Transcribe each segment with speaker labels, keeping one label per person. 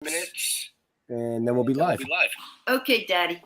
Speaker 1: minutes,
Speaker 2: and then we'll be live.
Speaker 3: Okay, Daddy.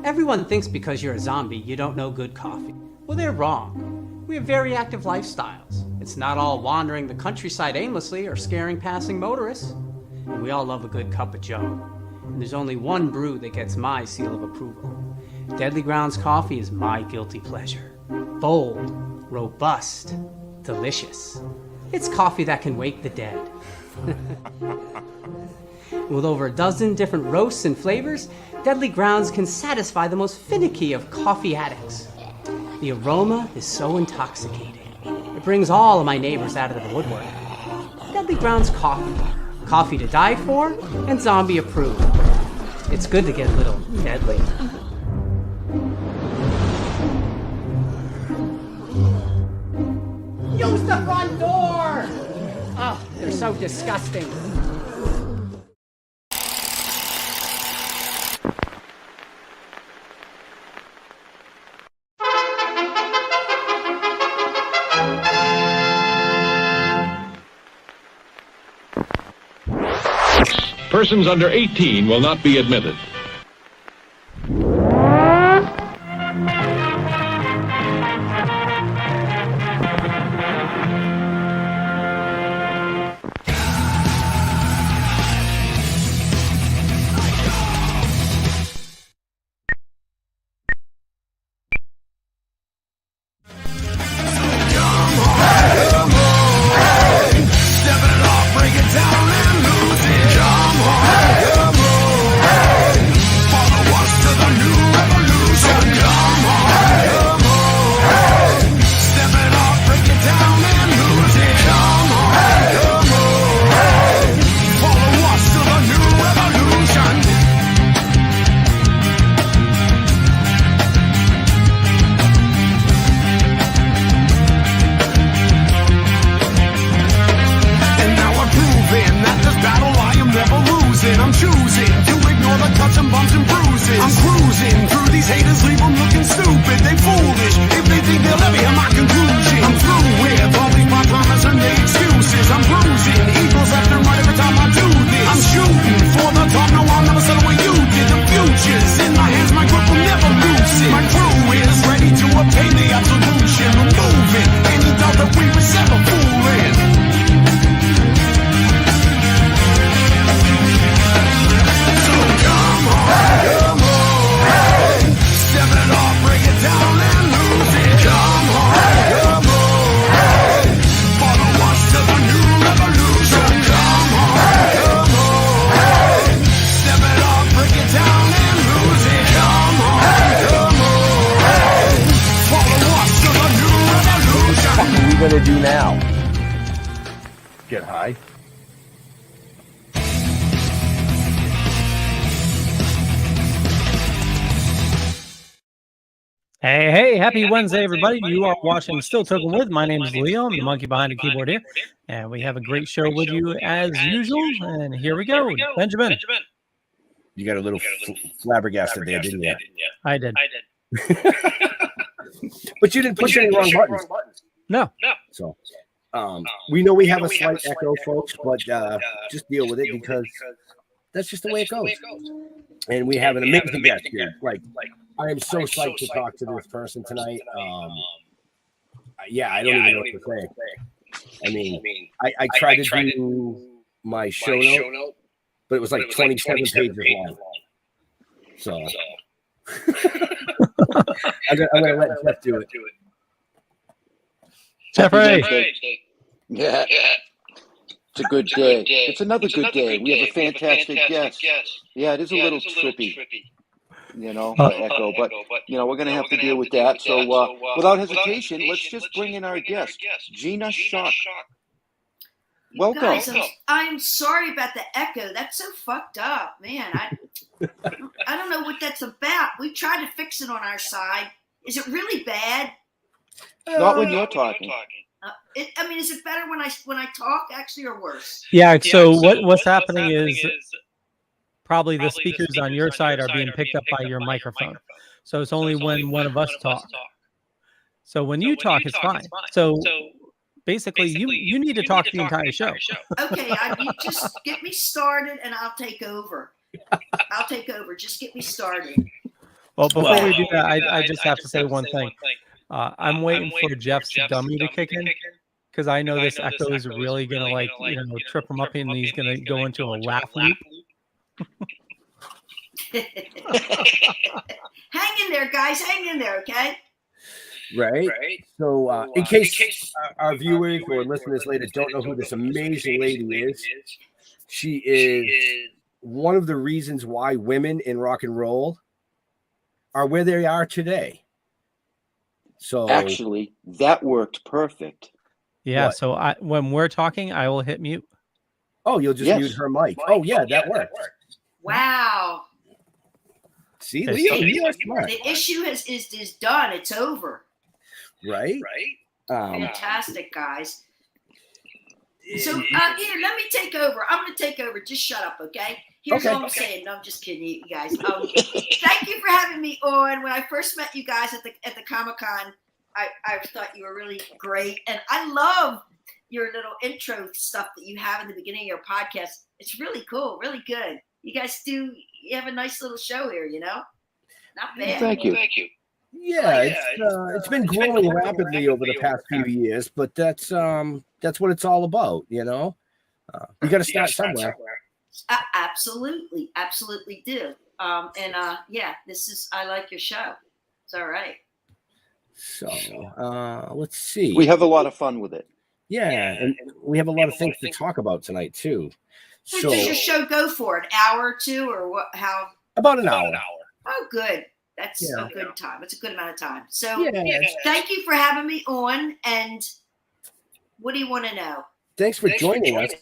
Speaker 4: Everyone thinks because you're a zombie, you don't know good coffee. Well, they're wrong. We have very active lifestyles. It's not all wandering the countryside aimlessly or scaring passing motorists. And we all love a good cup of joe. And there's only one brew that gets my seal of approval. Deadly Grounds coffee is my guilty pleasure. Bold, robust, delicious. It's coffee that can wake the dead. With over a dozen different roasts and flavors, Deadly Grounds can satisfy the most finicky of coffee addicts. The aroma is so intoxicating. It brings all of my neighbors out of the woodwork. Deadly Grounds coffee. Coffee to die for and zombie approved. It's good to get a little deadly. Use the front door! Oh, they're so disgusting.
Speaker 5: Persons under 18 will not be admitted.
Speaker 6: Hey, happy Wednesday, everybody. You are watching Still Toking With. My name is Leo. I'm the monkey behind the keyboard here. And we have a great show with you as usual. And here we go. Benjamin.
Speaker 2: You got a little flabbergasted there, didn't you?
Speaker 6: I did.
Speaker 2: But you didn't push any wrong buttons.
Speaker 6: No.
Speaker 2: So we know we have a slight echo, folks, but just deal with it because That's just the way it goes. And we have an amazing guest here. Like, I am so psyched to talk to this person tonight. Yeah, I don't even know what to say. I mean, I tried to do my show note, but it was like 27 pages long. So I'm gonna let Jeff do it.
Speaker 6: Jeffrey.
Speaker 1: Yeah. It's a good day. It's another good day. We have a fantastic guest. Yeah, it is a little trippy, echo, but, we're going to have to deal with that. So without hesitation, let's just bring in our guest, Gina Schock. Welcome.
Speaker 3: Guys, I'm sorry about the echo. That's so fucked up, man. I don't know what that's about. We tried to fix it on our side. Is it really bad?
Speaker 1: Not when you're talking.
Speaker 3: Is it better when I talk actually, or worse?
Speaker 6: Yeah. So what's happening is probably the speakers on your side are being picked up by your microphone. So it's only when one of us talk. So when you talk, it's fine. So basically, you need to talk the entire show.
Speaker 3: Okay, you just get me started, and I'll take over. Just get me started.
Speaker 6: Well, before we do that, I just have to say one thing. I'm waiting for Jeff's dummy to kick in, because I know this echo is really going to trip him up, and he's going to go into a laugh loop.
Speaker 3: Hang in there, guys. Hang in there, okay?
Speaker 2: Right. So in case our viewers or listeners later don't know who this amazing lady is, she is one of the reasons why women in rock and roll are where they are today. So
Speaker 1: actually, that worked perfect.
Speaker 6: Yeah. What? So when we're talking, I will hit mute.
Speaker 2: Oh, you'll just mute her mic. Oh, yeah, that worked.
Speaker 3: Wow.
Speaker 2: See, Leo, you are smart.
Speaker 3: The issue is done. It's over.
Speaker 2: Right.
Speaker 3: Fantastic, guys. So here, let me take over. I'm going to take over. Just shut up, okay? Here's all I'm saying. No, I'm just kidding you guys. Thank you for having me on. When I first met you guys at the Comic-Con, I thought you were really great, and I love your little intro stuff that you have in the beginning of your podcast. It's really cool, really good. You guys you have a nice little show here, Not bad.
Speaker 1: Thank you.
Speaker 2: Yeah, it's been growing rapidly over the past few years, but that's what it's all about, You got to start somewhere.
Speaker 3: Absolutely do. I like your show. It's all right.
Speaker 2: So let's see.
Speaker 1: We have a lot of fun with it.
Speaker 2: Yeah, and we have a lot of things to talk about tonight too.
Speaker 3: So does your show go for an hour or two, or what? How?
Speaker 2: About an hour.
Speaker 3: Oh, good. That's a good time. It's a good amount of time. So thank you for having me on. And what do you want to know? Thanks
Speaker 2: for joining us.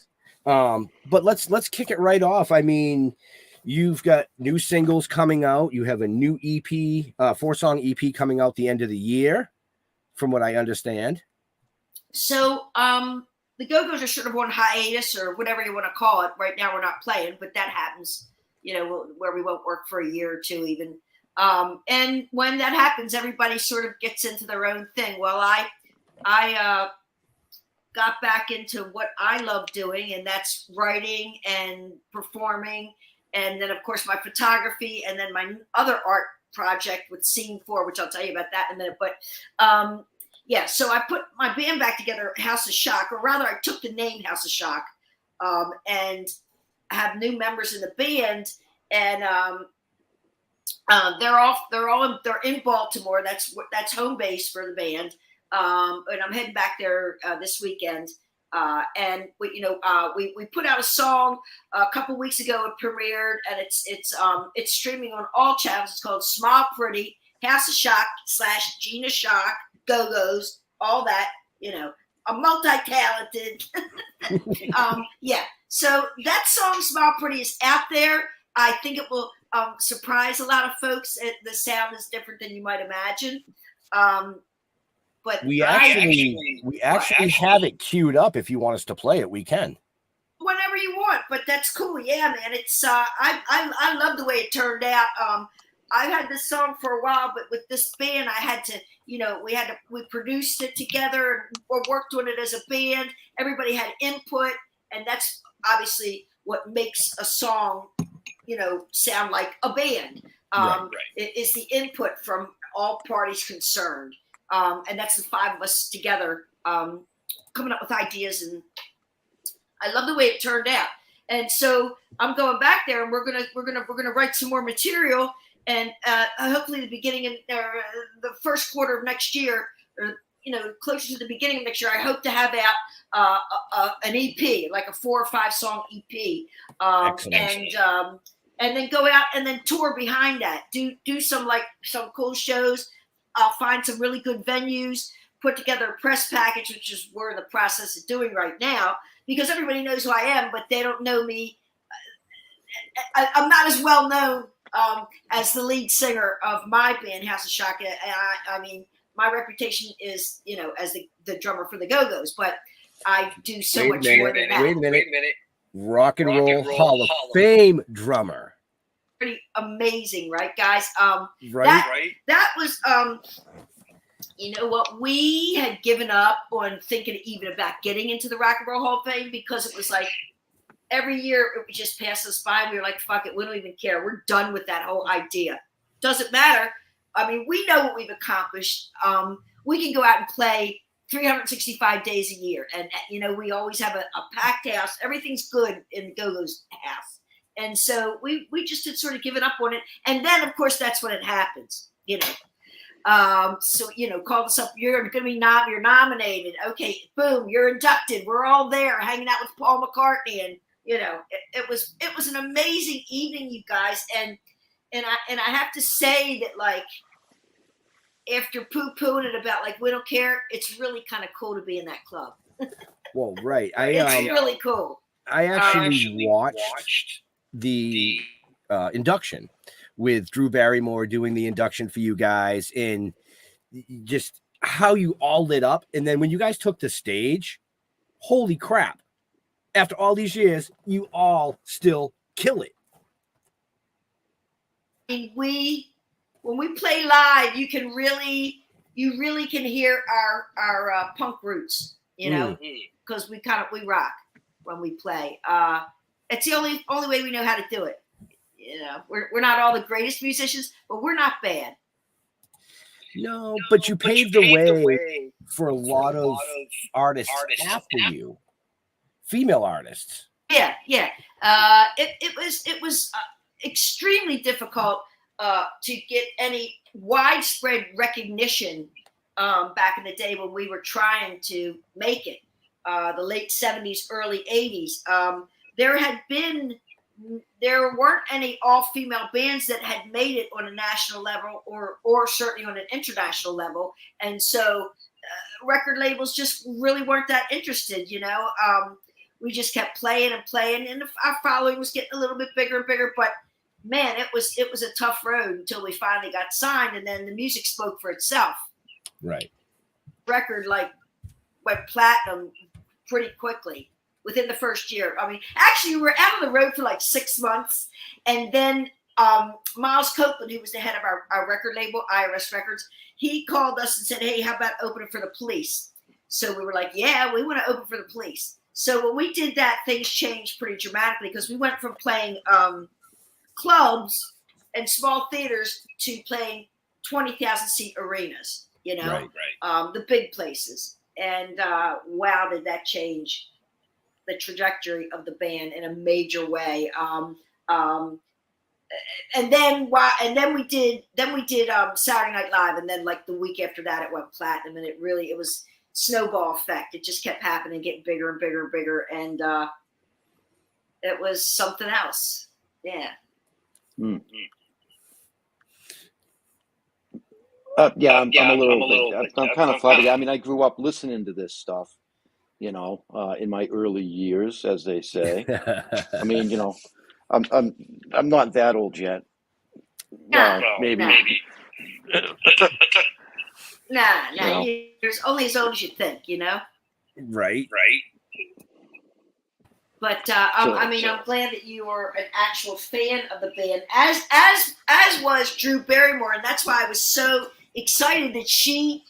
Speaker 2: But let's kick it right off. I mean, you've got new singles coming out. You have a new EP, 4-song EP coming out the end of the year, from what I understand.
Speaker 3: So the Go-Go's are sort of on hiatus, or whatever you want to call it. Right now we're not playing, but that happens, where we won't work for a year or two even. And when that happens, everybody sort of gets into their own thing. Well, I got back into what I love doing, and that's writing and performing. And then, of course, my photography, and then my other art project with Scene 4, which I'll tell you about that in a minute. But, so I put my band back together, House of Schock, or rather I took the name House of Schock, and have new members in the band. And they're in Baltimore. That's home base for the band. And I'm heading back there this weekend. And we put out a song a couple weeks ago. It premiered, and it's streaming on all channels. It's called "Smile Pretty," House of Schock / Gina Schock, Go-Go's, all that. I'm multi-talented. So that song "Smile Pretty" is out there. I think it will surprise a lot of folks. The sound is different than you might imagine. But
Speaker 2: we actually have it queued up. If you want us to play it, we can.
Speaker 3: Whenever you want, but that's cool. Yeah, man. It's I love the way it turned out. I've had this song for a while, but with this band, I had to, we produced it together or worked on it as a band. Everybody had input, and that's obviously what makes a song sound like a band. It's the input from all parties concerned. And that's the 5 of us together coming up with ideas. And I love the way it turned out. And so I'm going back there, and we're gonna write some more material. And hopefully the first quarter of next year, or closer to the beginning of next year, I hope to have out an EP, like a 4 or 5 song EP, and then go out and then tour behind that. Do some cool shows. I'll find some really good venues, put together a press package, which is we're in the process of doing right now, because everybody knows who I am, but they don't know me. I'm not as well known as the lead singer of my band, House of Schock. I mean, my reputation is, as the drummer for the Go-Go's, but I do so much more than that.
Speaker 2: Wait a minute. Rock and Roll Hall of Fame drummer.
Speaker 3: Pretty amazing, right, guys?
Speaker 2: Right.
Speaker 3: That was, what, we had given up on thinking even about getting into the Rock and Roll Hall of Fame, because it was like every year it would just pass us by. We were like, fuck it, we don't even care. We're done with that whole idea. Doesn't matter. I mean, we know what we've accomplished. We can go out and play 365 days a year. And, we always have a packed house. Everything's good in the Go-Go's house. And so we just had sort of given up on it. And then, of course, that's when it happens, So, call us up. You're going to be you're nominated. Okay, boom, you're inducted. We're all there hanging out with Paul McCartney. And, it was an amazing evening, you guys. And I have to say that, like, after poo-pooing it about, like, we don't care, it's really kind of cool to be in that club.
Speaker 2: Well, right.
Speaker 3: It's really cool.
Speaker 2: I actually watched the induction with Drew Barrymore doing the induction for you guys, and just how you all lit up. And then when you guys took the stage, holy crap. After all these years, you all still kill it.
Speaker 3: And when we play live, you really can hear our punk roots, because we rock when we play. It's the only way we know how to do it. We're not all the greatest musicians, but we're not bad.
Speaker 2: No, but you paved the way for a lot of artists after you, female artists.
Speaker 3: Yeah. It was extremely difficult to get any widespread recognition back in the day when we were trying to make it. The late 70s, early 80s. There weren't any all-female bands that had made it on a national level or certainly on an international level. And so record labels just really weren't that interested, we just kept playing and playing, and our following was getting a little bit bigger and bigger, but man, it was a tough road until we finally got signed, and then the music spoke for itself.
Speaker 2: Right.
Speaker 3: Record went platinum pretty quickly within the first year. I mean, actually, we were out on the road for like 6 months, and then Miles Copeland, who was the head of our record label, IRS Records, he called us and said, "Hey, how about opening for the Police?" So we were like, "Yeah, we want to open for the Police." So when we did that, things changed pretty dramatically, because we went from playing clubs and small theaters to playing 20,000 seat arenas,
Speaker 2: Right.
Speaker 3: The big places. And wow, did that change the trajectory of the band in a major way. And then we did Saturday Night Live, and then like the week after that it went platinum, and it was snowball effect. It just kept happening, getting bigger and bigger and bigger, and it was something else. Yeah.
Speaker 1: I'm a little I'm kind of funny. I mean, I grew up listening to this stuff, in my early years, as they say. I mean, I'm not that old yet. Maybe.
Speaker 3: Nah. You're only as old as you think,
Speaker 2: Right.
Speaker 3: But I'm glad that you are an actual fan of the band, as was Drew Barrymore, and that's why I was so excited that she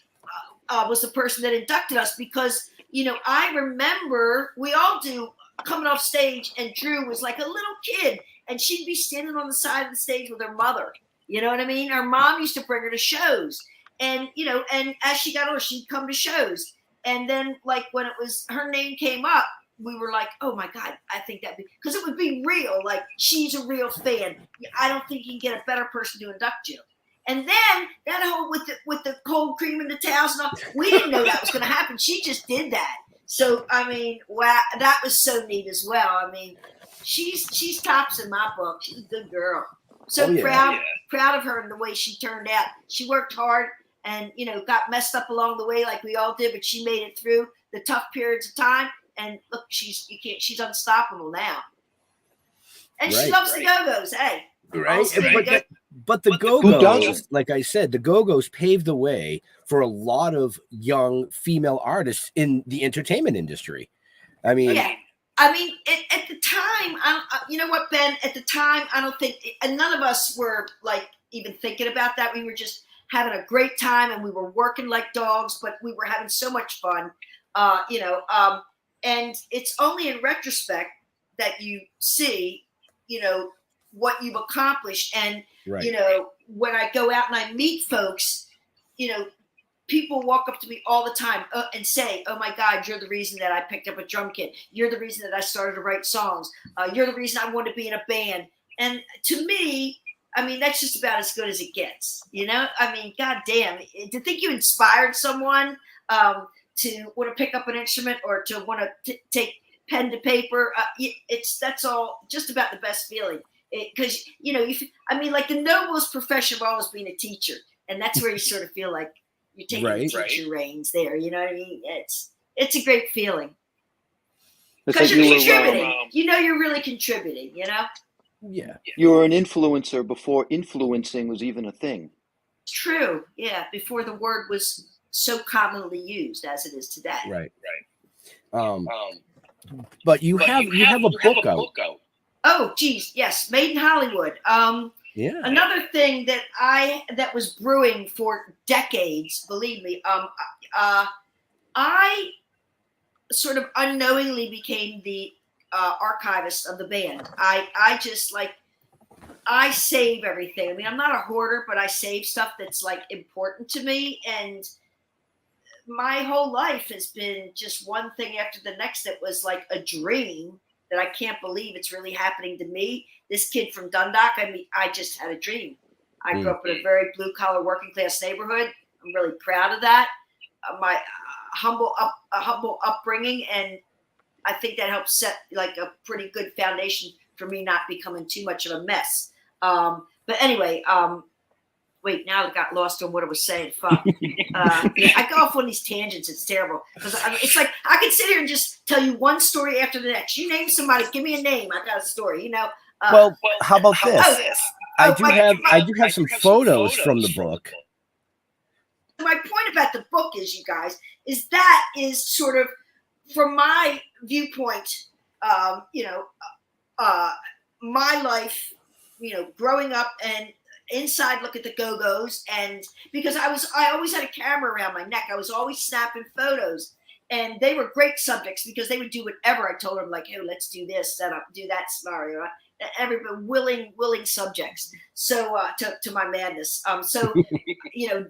Speaker 3: was the person that inducted us, because I remember we all do coming off stage, and Drew was like a little kid, and she'd be standing on the side of the stage with her mother. You know what I mean? Her mom used to bring her to shows, and and as she got older, she'd come to shows. And then, like, when it was her name came up, we were like, oh my God, I think because it would be real. Like, she's a real fan. I don't think you can get a better person to induct you. And then that whole with the cold cream and the towels and all, we didn't know that was going to happen. She just did that. So, I mean, wow, that was so neat as well. I mean, she's tops in my book. She's a good girl. So proud of her and the way she turned out. She worked hard and, got messed up along the way like we all did, but she made it through the tough periods of time. And look, she's unstoppable now. And she loves the Go-Go's, hey.
Speaker 2: Right. But the Go-Go's, like I said, the Go-Go's paved the way for a lot of young female artists in the entertainment industry. I mean,
Speaker 3: at the time, you know what, Ben? At the time, I don't think, and none of us were like even thinking about that. We were just having a great time, and we were working like dogs, but we were having so much fun, and it's only in retrospect that you see, what you've accomplished. And, when I go out and I meet folks, people walk up to me all the time and say, oh my God, you're the reason that I picked up a drum kit. You're the reason that I started to write songs. You're the reason I wanted to be in a band. And to me, I mean, that's just about as good as it gets. I mean, God damn, to think you inspired someone to want to pick up an instrument or to want to take pen to paper, that's all just about the best feeling. Because, like the noblest profession of all is being a teacher. And that's where you sort of feel like you're taking the teacher reins there. You know what I mean? It's a great feeling. Because you're contributing. You're really contributing,
Speaker 2: Yeah.
Speaker 1: You were an influencer before influencing was even a thing.
Speaker 3: It's true. Yeah. Before the word was so commonly used as it is today.
Speaker 2: Right. But you have a book out.
Speaker 3: Oh, geez. Yes. Made in Hollywood. Another thing that was brewing for decades, believe me, I sort of unknowingly became the archivist of the band. I just I save everything. I mean, I'm not a hoarder, but I save stuff that's like important to me. And my whole life has been just one thing after the next that was like a dream that I can't believe it's really happening to me. This kid from Dundalk, I mean, I just had a dream. I grew up in a very blue-collar, working-class neighborhood. I'm really proud of that. My humble upbringing, and I think that helped set like a pretty good foundation for me not becoming too much of a mess. But anyway, wait, now I got lost on what I was saying. Fuck. I go off on these tangents. It's terrible. Because it's like I could sit here and just tell you one story after the next. You name somebody, give me a name. I got a story,
Speaker 2: Well, how about this? I do have some photos from the book.
Speaker 3: My point about the book is, you guys, is sort of, from my viewpoint, my life, growing up and inside look at the Go-Go's, and because I always had a camera around my neck. I was always snapping photos, and they were great subjects because they would do whatever I told them, like, hey, let's do this, set up, do that scenario. Everybody willing subjects. So to my madness. So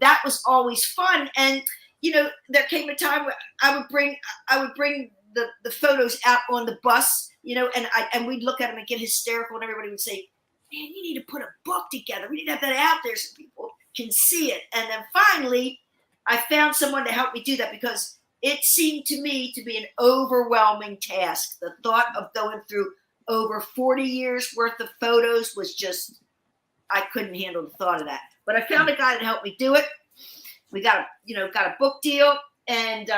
Speaker 3: that was always fun. And there came a time where I would bring the photos out on the bus, and we'd look at them and get hysterical, and everybody would say, man, you need to put a book together. We need to have that out there so people can see it. And then finally, I found someone to help me do that because it seemed to me to be an overwhelming task. The thought of going through over 40 years worth of photos was just, I couldn't handle the thought of that. But I found a guy that helped me do it. We got a book deal. And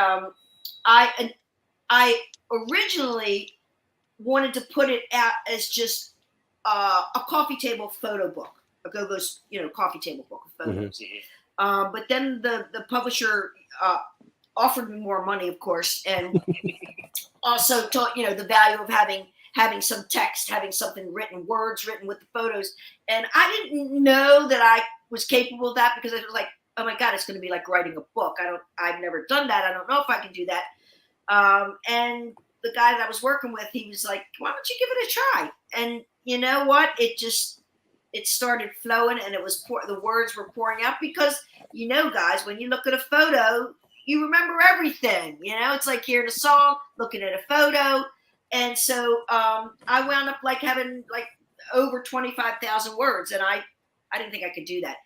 Speaker 3: I originally wanted to put it out as just a coffee table photo book, a Go-Go's, coffee table book of photos. Mm-hmm. But then the publisher offered me more money, of course, and also taught, the value of having some text, having something written, words written with the photos. And I didn't know that I was capable of that because I was like, oh my God, it's going to be like writing a book. I've never done that. I don't know if I can do that. And the guy that I was working with, he was like, why don't you give it a try? you know what? It started flowing, and the words were pouring out because, you know, guys, when you look at a photo, you remember everything. You know, it's like hearing a song, looking at a photo. And so I wound up like having like over 25,000 words, and I didn't think I could do that.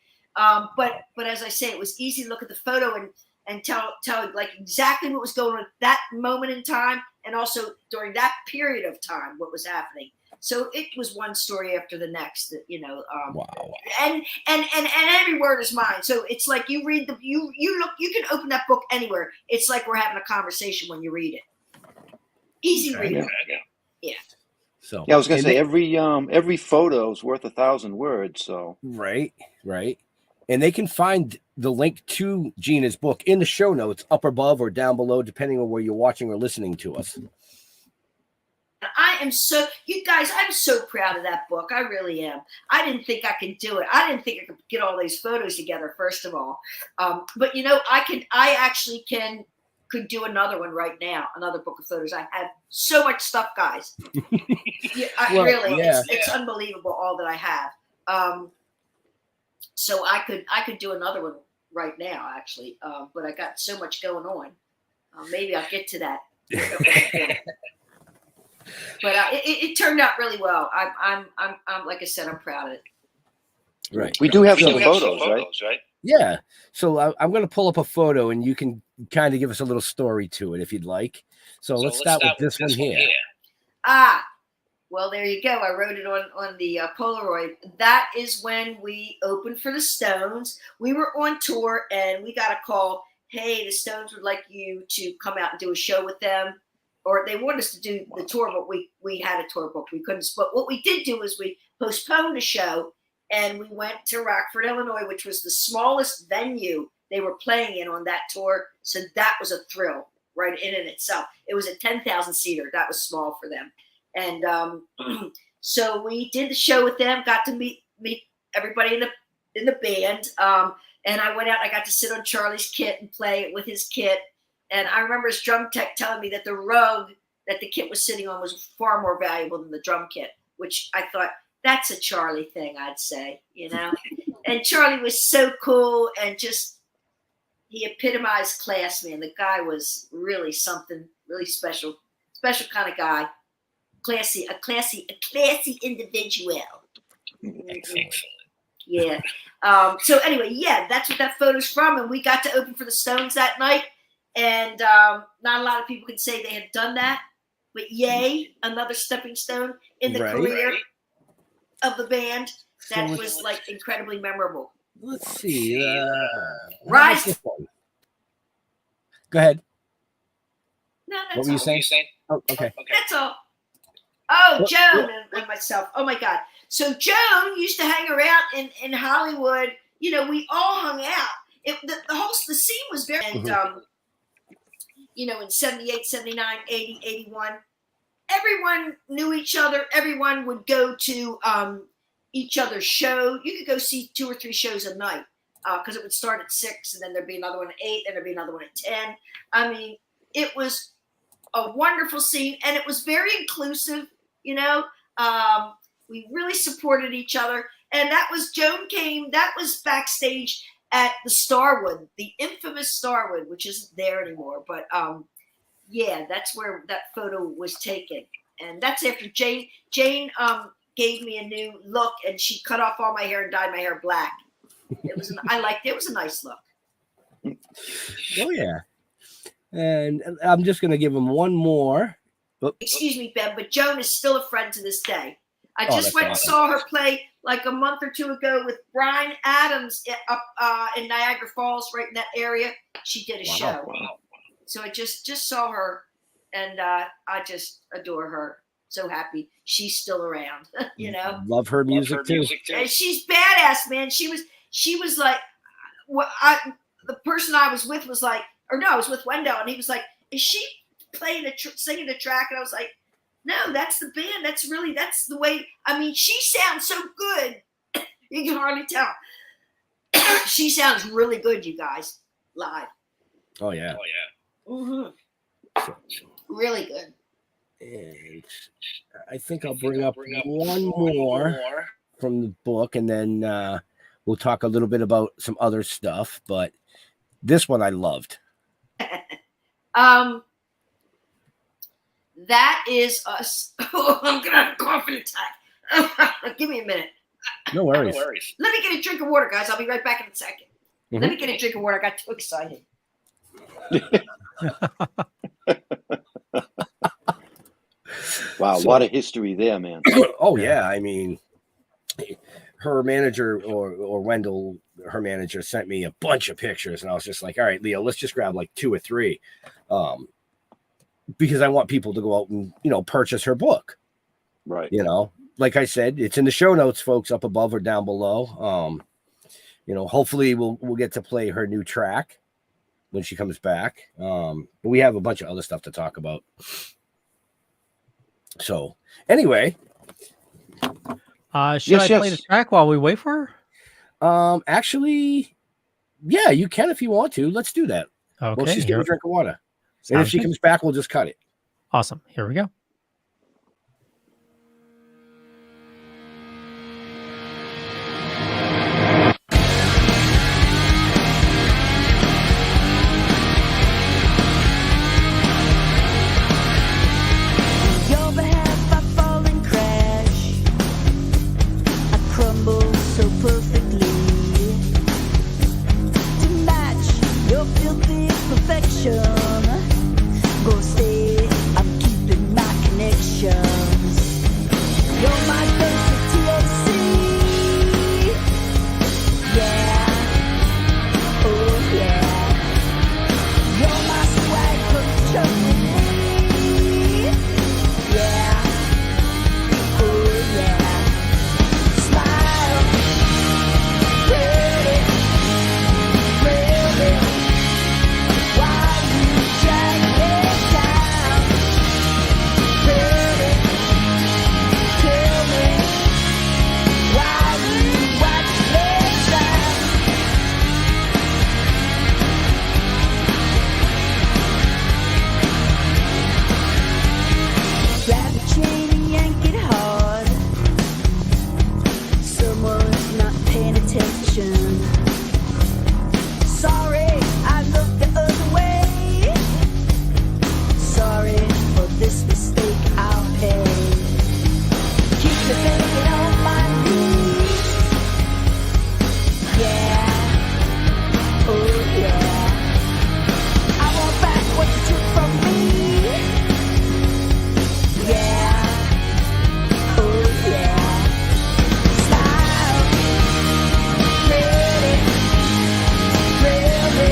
Speaker 3: But as I say, it was easy to look at the photo and tell like exactly what was going on at that moment in time, and also during that period of time what was happening. So it was one story after the next, you know.
Speaker 2: Wow.
Speaker 3: And every word is mine. So it's like you read you can open that book anywhere. It's like we're having a conversation when you read it. Easy reading. Yeah.
Speaker 2: So
Speaker 1: yeah, I was gonna say every photo is worth 1,000 words. So
Speaker 2: right. And they can find the link to Gina's book in the show notes, up above or down below, depending on where you're watching or listening to us.
Speaker 3: I'm so proud of that book. I really am. I didn't think I could do it. I didn't think I could get all these photos together, first of all. But you know, I actually could do another one right now, another book of photos. I have so much stuff, guys. It's unbelievable all that I have. So I could do another one right now, actually. But I got so much going on. Maybe I'll get to that. But it turned out really well. I'm like I said, I'm proud of it.
Speaker 2: Right.
Speaker 1: we do have some photos, right?
Speaker 2: Yeah. So I'm going to pull up a photo, and you can kind of give us a little story to it if you'd like. So let's start with this one here.
Speaker 3: Well, there you go. I wrote it on the Polaroid. That is when we opened for the Stones. We were on tour, and we got a call. Hey, the Stones would like you to come out and do a show with them. Or they wanted us to do the tour, but we had a tour book. We couldn't. But what we did do is we postponed the show, and we went to Rockford, Illinois, which was the smallest venue they were playing in on that tour. So that was a thrill, right in itself. It was a 10,000 seater. That was small for them. And so we did the show with them. Got to meet everybody in the band. And I went out. I got to sit on Charlie's kit and play with his kit. And I remember his drum tech telling me that the rug that the kit was sitting on was far more valuable than the drum kit, which I thought, that's a Charlie thing, I'd say, you know. And Charlie was so cool, and just he epitomized class, man. The guy was really something really special kind of guy. A classy individual.
Speaker 2: Excellent.
Speaker 3: Yeah. So anyway, yeah, that's what that photo's from. And we got to open for the Stones that night. And not a lot of people can say they had done that, but yay, another stepping stone in the career of the band. That was like incredibly memorable.
Speaker 2: Let's see.
Speaker 3: Rise.
Speaker 2: Go ahead.
Speaker 3: No, that's
Speaker 2: what were you saying? Oh, okay.
Speaker 3: That's all. Oh, Joan and myself. Oh my God. So Joan used to hang around in Hollywood. You know, we all hung out. The scene was very, and you know, in 78, 79, 80, 81, everyone knew each other. Everyone would go to each other's show. You could go see 2 or 3 shows a night because it would start at 6, and then there'd be another one at 8, and there'd be another one at 10. I mean, it was a wonderful scene, and it was very inclusive, you know. We really supported each other. And that was, Joan came, that was backstage at the Starwood, the infamous Starwood, which isn't there anymore. But yeah, that's where that photo was taken. And that's after Jane gave me a new look, and she cut off all my hair and dyed my hair black. I liked it. It was a nice look.
Speaker 2: Oh, yeah. And I'm just going to give him one more.
Speaker 3: Excuse me, Ben, but Joan is still a friend to this day. I just went and saw her play like a month or 2 ago with Bryan Adams up in Niagara Falls, right in that area. She did a show. Wow. So I just saw her, and I just adore her. So happy she's still around. You know,
Speaker 2: love her music too.
Speaker 3: And she's badass, man. She was like, the person I was with was like, or no, I was with Wendell, and he was like, is she playing singing a track? And I was like, no, that's the band. That's the way. I mean, she sounds so good. You can hardly tell. She sounds really good, you guys, live.
Speaker 2: Oh yeah.
Speaker 3: Mm-hmm. Really good.
Speaker 2: And I think I'll bring up one more from the book, and then we'll talk a little bit about some other stuff. But this one I loved.
Speaker 3: That is us. Oh, I'm gonna have a coughing attack. Give me a minute.
Speaker 2: No worries.
Speaker 3: Let me get a drink of water, guys. I'll be right back in a second.
Speaker 2: Mm-hmm.
Speaker 3: Let me get a drink of water. I got too excited.
Speaker 1: Wow, a lot of history there, man.
Speaker 2: Oh yeah, I mean, her manager or Wendell, her manager, sent me a bunch of pictures, and I was just like, all right, Leo, let's just grab like 2 or 3, because I want people to go out and purchase her book.
Speaker 1: Right.
Speaker 2: Like I said, it's in the show notes, folks, up above or down below. Hopefully we'll get to play her new track when she comes back. But we have a bunch of other stuff to talk about. So anyway,
Speaker 6: should I play the track while we wait for
Speaker 2: her? Actually, yeah, you can if you want to. Let's do that.
Speaker 6: Okay.
Speaker 2: Well, she's getting a drink of water, and if she comes back, we'll just cut it.
Speaker 6: Awesome. Here we go.
Speaker 7: Go stay, I'm keeping my connections. You're my basic TLC. Yeah, oh yeah. You're my swag controlling me. Yeah, oh yeah. Smile, pretty, pretty. Why you drag me down? Pretty, tell me why you watch me drown? Grab a chain and yank it hard. Someone's not paying attention. Sorry, I looked the other way. Sorry for this mistake, I'll pay. Keep me thinking on my knees. Yeah, oh yeah. I want back what you took from me. Yeah, oh yeah. Smile, pretty, pretty.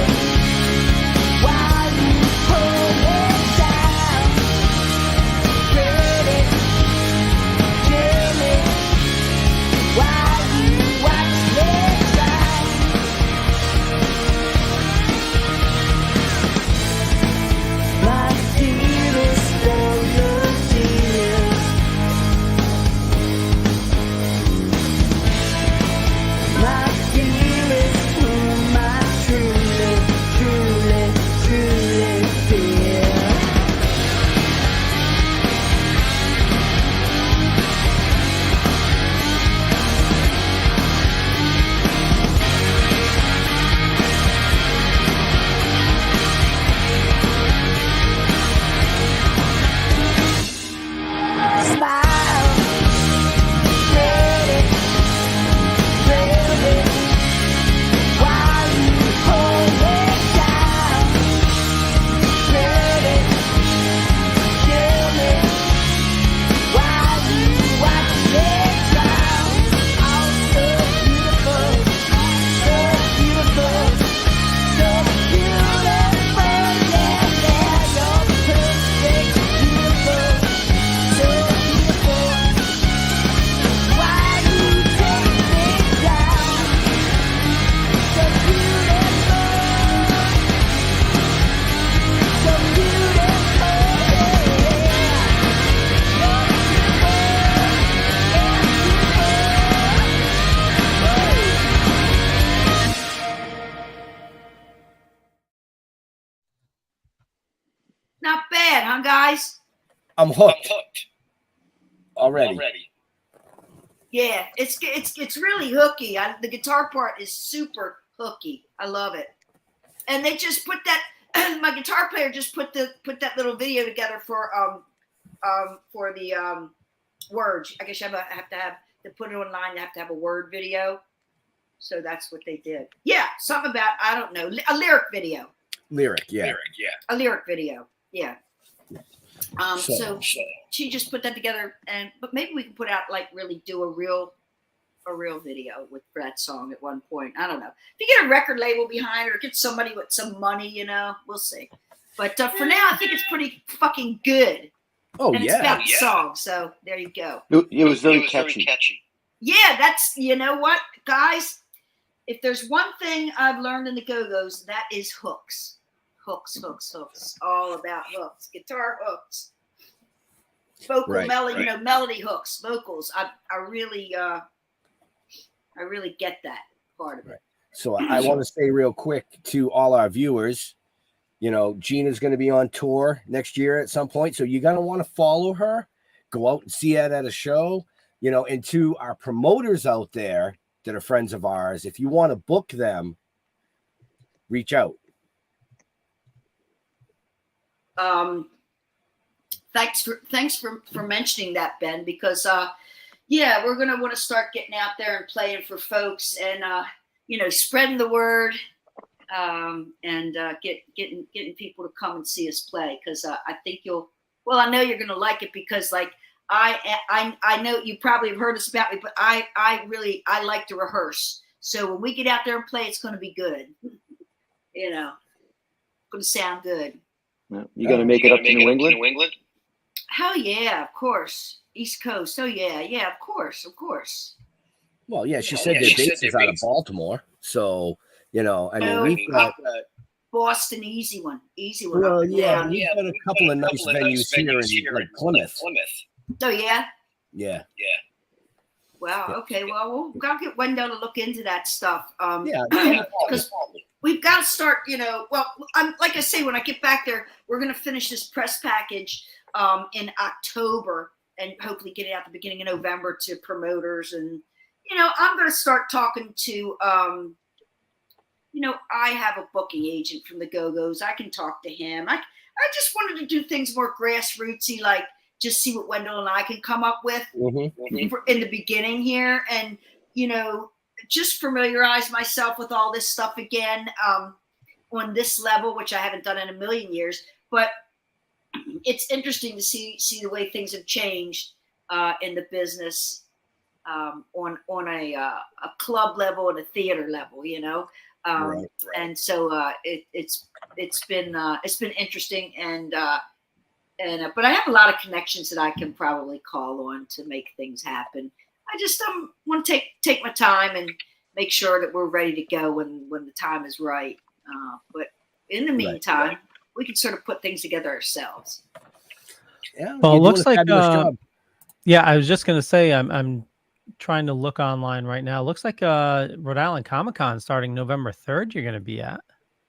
Speaker 7: Why you pull me down? Pretty, tell me why you watch me drown? My dearest full of tears. My dearest, whom I truly, truly, truly fear. Smile, pretty, pretty. Why you hold me down? Pretty, tell me why you watch me drown? Oh, so beautiful, so beautiful, so beautiful. Yeah, yeah, you're perfect, beautiful, so beautiful. Why you take me down? So beautiful, so beautiful, yeah. You're beautiful,
Speaker 3: Not bad, huh, guys?
Speaker 2: I'm hooked already.
Speaker 3: Yeah, it's really hooky. The guitar part is super hooky. I love it. And they just put that. My guitar player just put that little video together for the words. I guess you have to have to put it online. You have to have a word video. So that's what they did. Yeah, something about, I don't know, a lyric video.
Speaker 2: Lyric, yeah.
Speaker 3: A lyric video, yeah. So she just put that together, but maybe we can put out, like, really do a real video for that song at one point. I don't know. If you get a record label behind or get somebody with some money, you know, we'll see. But for now, I think it's pretty fucking good.
Speaker 2: Oh,
Speaker 3: and it's about the song, so there you go.
Speaker 1: It was very catchy.
Speaker 3: Yeah, that's, you know what, guys? If there's one thing I've learned in the Go-Go's, that is hooks. Hooks. All about hooks. Guitar hooks. Vocal melody, you know, melody hooks, vocals. I really get that part of it.
Speaker 2: So I want to say real quick to all our viewers, you know, Gina's going to be on tour next year at some point. So you're going to want to follow her, go out and see it at a show, you know, and to our promoters out there that are friends of ours, if you want to book them, reach out.
Speaker 3: Thanks for mentioning that, Ben, because yeah, we're gonna want to start getting out there and playing for folks, and you know, spreading the word, and getting people to come and see us play, because I think I know you're gonna like it, because like I know you probably have heard this about me, but I like to rehearse. So when we get out there and play, it's going to be good. You know, it's going to sound good.
Speaker 1: You going to make it up to New England?
Speaker 3: Hell yeah, of course. East Coast. Oh yeah, of course.
Speaker 2: Well, yeah, she said their base is out of Baltimore, so you know, I mean, we've got
Speaker 3: Boston, easy one.
Speaker 2: Well, yeah, we've got a couple of nice venues here in like Plymouth.
Speaker 3: Oh yeah.
Speaker 2: Yeah.
Speaker 3: Wow.
Speaker 2: Yeah.
Speaker 3: Okay. Well, we've got to get Wendell to look into that stuff.
Speaker 2: Yeah.
Speaker 3: Because we've got to start. You know. Well, like I say, when I get back there, we're going to finish this press package in October, and hopefully get it out the beginning of November to promoters. And you know, I'm going to start talking to. You know, I have a booking agent from the Go-Go's. I can talk to him. I just wanted to do things more grassrootsy, like just see what Wendell and I can come up with in the beginning here, and you know, just familiarize myself with all this stuff again on this level, which I haven't done in a million years. But it's interesting to see the way things have changed in the business on a club level and a theater level, you know. Right. And so it's been interesting, and but I have a lot of connections that I can probably call on to make things happen. I just want to take my time and make sure that we're ready to go when the time is right. But in the meantime, we can sort of put things together ourselves.
Speaker 2: Yeah.
Speaker 6: Well, it looks like yeah, I was just gonna say I'm trying to look online right now. Looks like Rhode Island Comic-Con starting November 3rd. You're going to be at.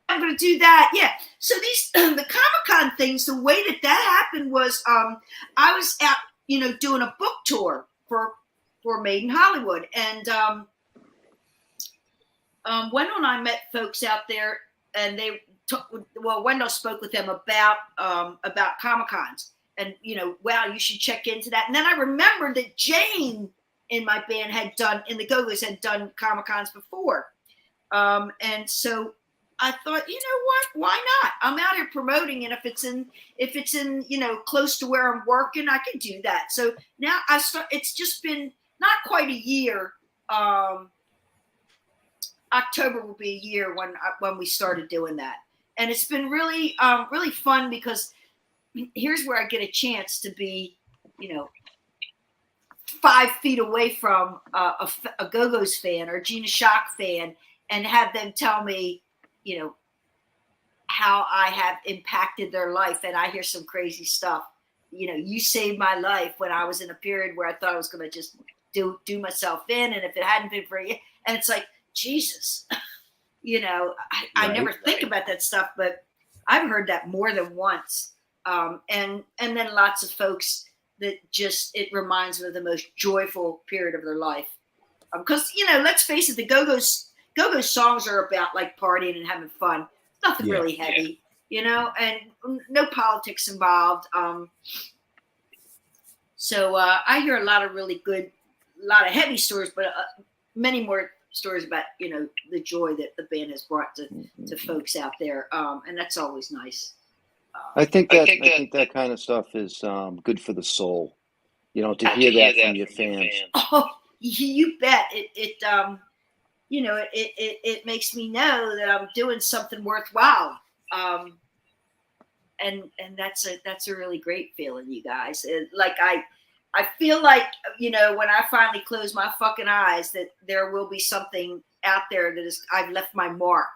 Speaker 3: I'm going to do that. Yeah. So these the Comic-Con things, the way that happened was I was out, you know, doing a book tour for Made in Hollywood, and Wendell and I met folks out there, and Wendell spoke with them about Comic-Cons, and you know, wow, you should check into that. And then I remembered that Jane in my band in the Go-Go's had done Comic-Cons before. And so I thought, you know what, why not? I'm out here promoting, and if it's in, you know, close to where I'm working, I can do that. So now it's just been not quite a year. October will be a year when we started doing that. And it's been really, really fun, because here's where I get a chance to be, you know, 5 feet away from a Go-Go's fan or Gina Schock fan, and have them tell me, you know, how I have impacted their life. And I hear some crazy stuff. You know, you saved my life when I was in a period where I thought I was going to just do myself in. And if it hadn't been for you, and it's like, Jesus, you know, I never think about that stuff, but I've heard that more than once. And then lots of folks that just, it reminds them of the most joyful period of their life. Because, let's face it, the Go-Go's songs are about like partying and having fun. Nothing really heavy, and no politics involved. So I hear a lot of really good, a lot of heavy stories, but many more stories about, the joy that the band has brought to folks out there. And that's always nice.
Speaker 1: I think that kind of stuff is good for the soul, to hear that from your fans.
Speaker 3: Oh, you bet. It makes me know that I'm doing something worthwhile. And that's a really great feeling, you guys. I feel like, when I finally close my fucking eyes, that there will be something out there that is, I've left my mark.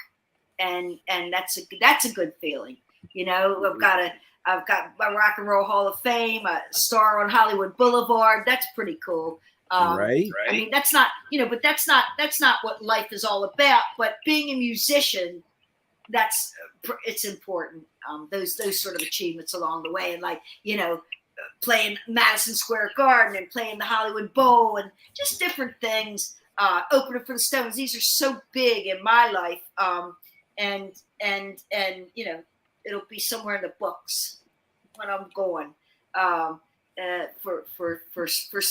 Speaker 3: And that's a good feeling. I've got my Rock and Roll Hall of Fame, a star on Hollywood Boulevard. That's pretty cool.
Speaker 2: Right.
Speaker 3: I mean, that's not, but that's not what life is all about. But being a musician, it's important. Those sort of achievements along the way, and playing Madison Square Garden and playing the Hollywood Bowl and just different things. Opening for the Stones. These are so big in my life. And it'll be somewhere in the books when I'm going. For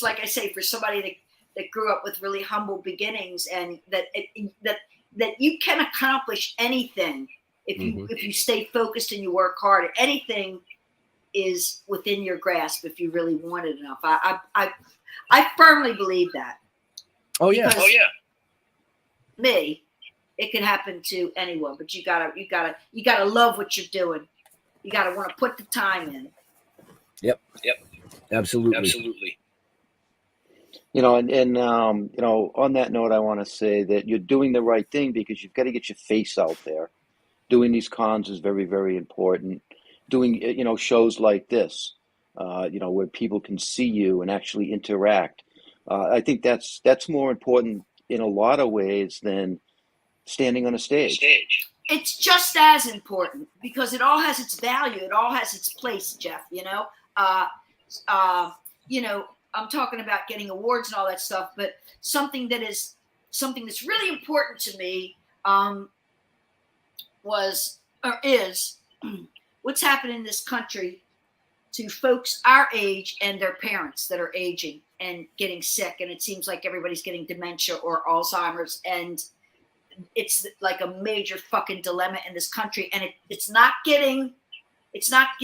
Speaker 3: like I say, for somebody that grew up with really humble beginnings, and that you can accomplish anything if you stay focused and you work hard. Anything is within your grasp if you really want it enough. I firmly believe that.
Speaker 2: Oh yeah.
Speaker 3: Because me, it can happen to anyone, but you gotta love what you're doing. You gotta want to put the time in.
Speaker 2: Yep. Absolutely.
Speaker 1: And on that note, I want to say that you're doing the right thing, because you've got to get your face out there. Doing these cons is very, very important. Doing, shows like this, where people can see you and actually interact. I think that's more important in a lot of ways than standing on a stage.
Speaker 3: It's just as important, because it all has its value. It all has its place, Jeff, I'm talking about getting awards and all that stuff, but something that's really important to me is what's happening in this country to folks our age and their parents that are aging and getting sick. And it seems like everybody's getting dementia or Alzheimer's, and it's like a major fucking dilemma in this country. And it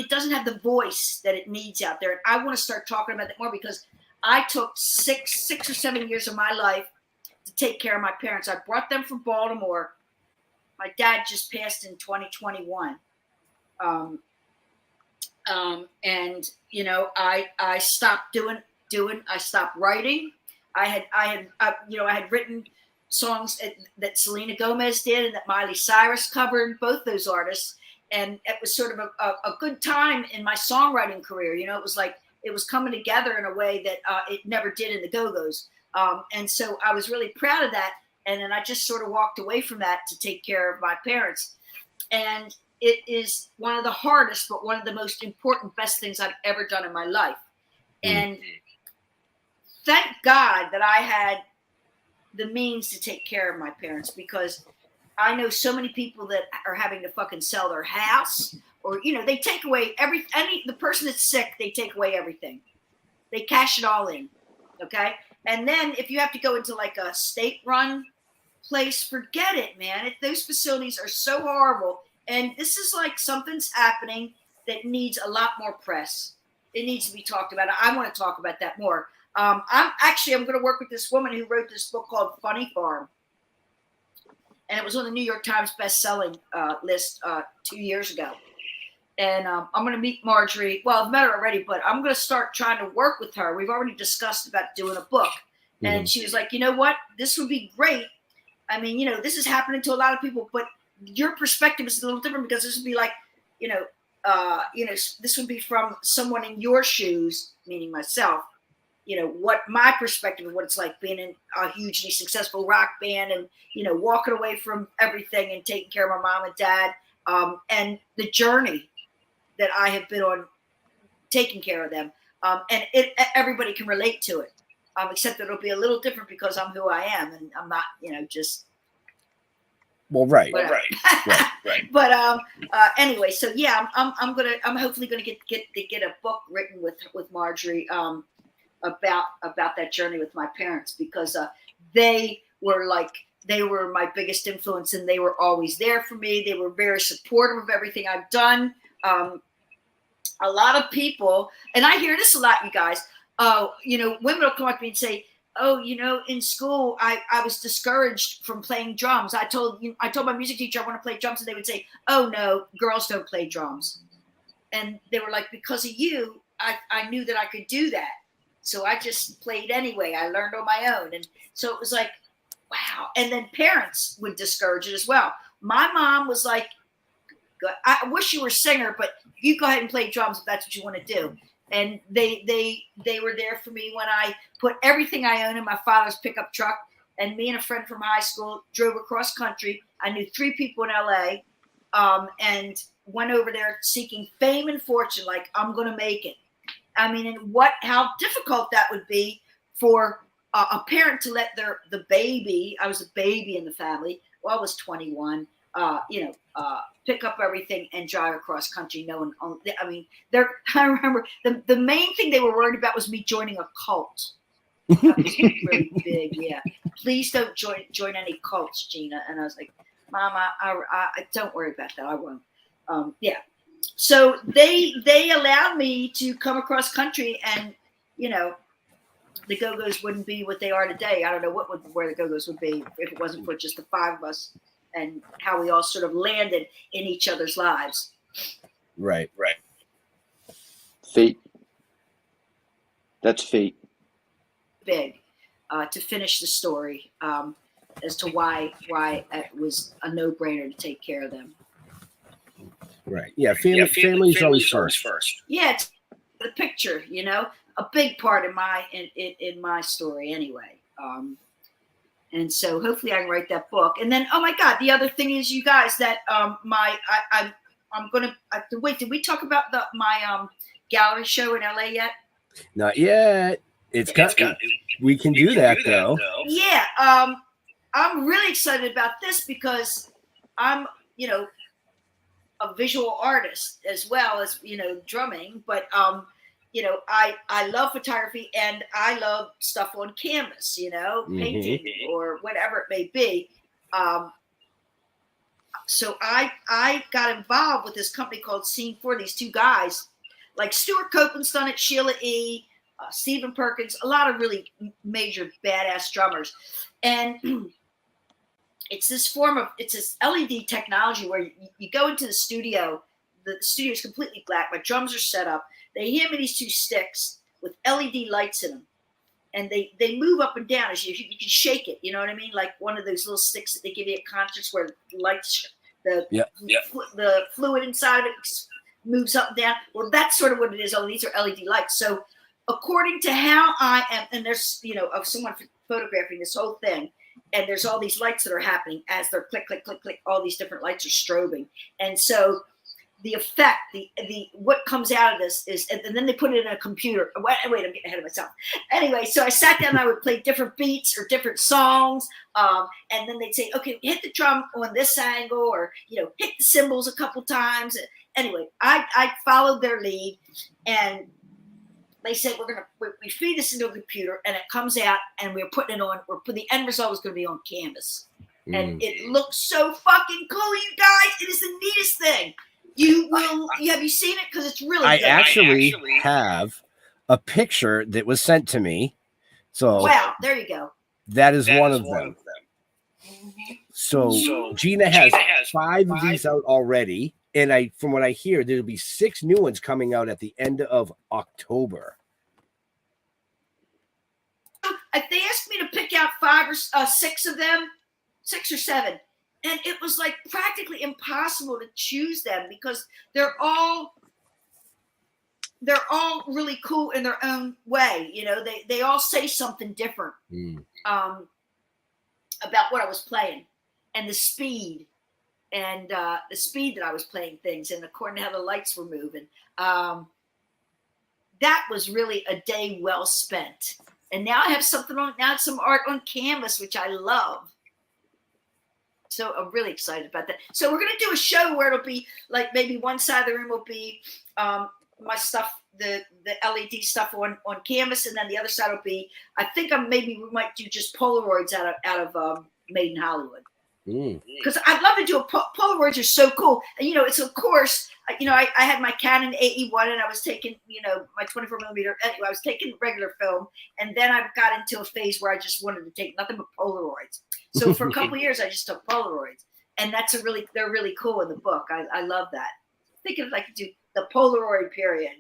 Speaker 3: doesn't have the voice that it needs out there. And I want to start talking about that more, because I took 6 or 7 years of my life to take care of my parents. I brought them from Baltimore. My dad just passed in 2021. I stopped I stopped writing. I had written songs that Selena Gomez did and that Miley Cyrus covered, both those artists. And it was sort of a good time in my songwriting career. It was like, it was coming together in a way that it never did in the Go-Go's. And so I was really proud of that. And then I just sort of walked away from that to take care of my parents. And it is one of the hardest, but one of the most important, best things I've ever done in my life. And thank God that I had the means to take care of my parents, because I know so many people that are having to fucking sell their house, or, they take away the person that's sick, they take away everything. They cash it all in. Okay. And then if you have to go into like a state run place, forget it, man. Those facilities are so horrible. And this is like something's happening that needs a lot more press. It needs to be talked about. I want to talk about that more. I'm going to work with this woman who wrote this book called Funny Farm. And it was on the New York Times best-selling list 2 years ago. And I'm going to meet Marjorie. Well, I've met her already, but I'm going to start trying to work with her. We've already discussed about doing a book. And she was like, you know what? This would be great. I mean, this is happening to a lot of people, but your perspective is a little different, because this would be like, this would be from someone in your shoes, meaning myself, what my perspective of what it's like being in a hugely successful rock band and, walking away from everything and taking care of my mom and dad, and the journey. that I have been on taking care of them. And everybody can relate to it, except that it'll be a little different because I'm who I am, and I'm not, just.
Speaker 2: Well, right.
Speaker 3: But anyway, so yeah, I'm hopefully gonna get a book written with Marjorie about that journey with my parents, because they were my biggest influence, and they were always there for me. They were very supportive of everything I've done. A lot of people, and I hear this a lot, you guys, women will come up to me and say, oh, in school, I was discouraged from playing drums. I told my music teacher I want to play drums, and they would say, oh no, girls don't play drums. And they were like, because of you, I knew that I could do that. So I just played anyway. I learned on my own. And so it was like, wow. And then parents would discourage it as well. My mom was like, I wish you were a singer, but you go ahead and play drums if that's what you want to do. And they were there for me when I put everything I own in my father's pickup truck, and me and a friend from high school drove across country. I knew 3 people in LA, and went over there seeking fame and fortune. Like, I'm going to make it. I mean, and how difficult that would be for a parent to let the baby, I was a baby in the family. Well, I was 21, pick up everything and drive across country. I remember the main thing they were worried about was me joining a cult. That was really big. Yeah. Please don't join any cults, Gina. And I was like, Mama, I don't worry about that. I won't. Yeah. So they allowed me to come across country, and, the Go-Go's wouldn't be what they are today. I don't know where the Go-Go's would be if it wasn't for just the 5 of us and how we all sort of landed in each other's lives.
Speaker 2: Right.
Speaker 1: Fate. That's fate.
Speaker 3: Big to finish the story as to why it was a no-brainer to take care of them.
Speaker 2: Right. Yeah. Family's always first.
Speaker 3: Yeah, it's the picture, a big part in my story anyway. And so hopefully I can write that book. And then, oh my God, the other thing is, you guys, that I'm gonna wait. Did we talk about my gallery show in LA yet?
Speaker 2: Not yet. We can do that though.
Speaker 3: Yeah. I'm really excited about this because I'm, a visual artist as well as, drumming, but, I love photography, and I love stuff on canvas, painting or whatever it may be. So I got involved with this company called Scene 4. These 2 guys, like Stuart Copeland's done it, Sheila E., Stephen Perkins, a lot of really major badass drummers. And it's this LED technology where you go into the studio. The studio is completely black. My drums are set up. They hand me these 2 sticks with LED lights in them, and they move up and down as you can shake it. You know what I mean? Like one of those little sticks that they give you at concerts where lights, the fluid inside of it moves up and down. Well, that's sort of what it is. Oh, these are LED lights. So according to how I am, and there's, of someone photographing this whole thing, and there's all these lights that are happening as they're click, click, click, click. All these different lights are strobing. And so the effect, the what comes out of this is, and then they put it in a computer. Wait, I'm getting ahead of myself. Anyway, so I sat down and I would play different beats or different songs. And then they'd say, okay, hit the drum on this angle, or, hit the cymbals a couple times. Anyway, I followed their lead, and they said, we feed this into a computer, and it comes out, and we're putting it on. The end result is going to be on canvas. And it looks so fucking cool, you guys. It is the neatest thing. Have you seen it? Because it's really
Speaker 2: I
Speaker 3: good.
Speaker 2: actually have a picture that was sent to me. So
Speaker 3: wow, there you go.
Speaker 2: That is one of them. So Gina has 5 of these out already. And from what I hear, there'll be 6 new ones coming out at the end of October.
Speaker 3: They asked me to pick out 5 or 6 of them, 6 or 7. And it was like practically impossible to choose them because they're all really cool in their own way. They all say something different about what I was playing, and the speed and the speed that I was playing things, and according to how the lights were moving. That was really a day well spent. And now I have some art on canvas, which I love. So I'm really excited about that. So we're going to do a show where it'll be like maybe one side of the room will be my stuff, the LED stuff on canvas, and then the other side will be, I think maybe we might do just Polaroids out of Made in Hollywood. Because I'd love to do Polaroids are so cool. And, it's of course, I had my Canon AE1 and I was taking, my 24 millimeter. Anyway, I was taking regular film. And then I got into a phase where I just wanted to take nothing but Polaroids. So for a couple of years, I just took Polaroids. And they're really cool in the book. I love that. Thinking I could do the Polaroid period,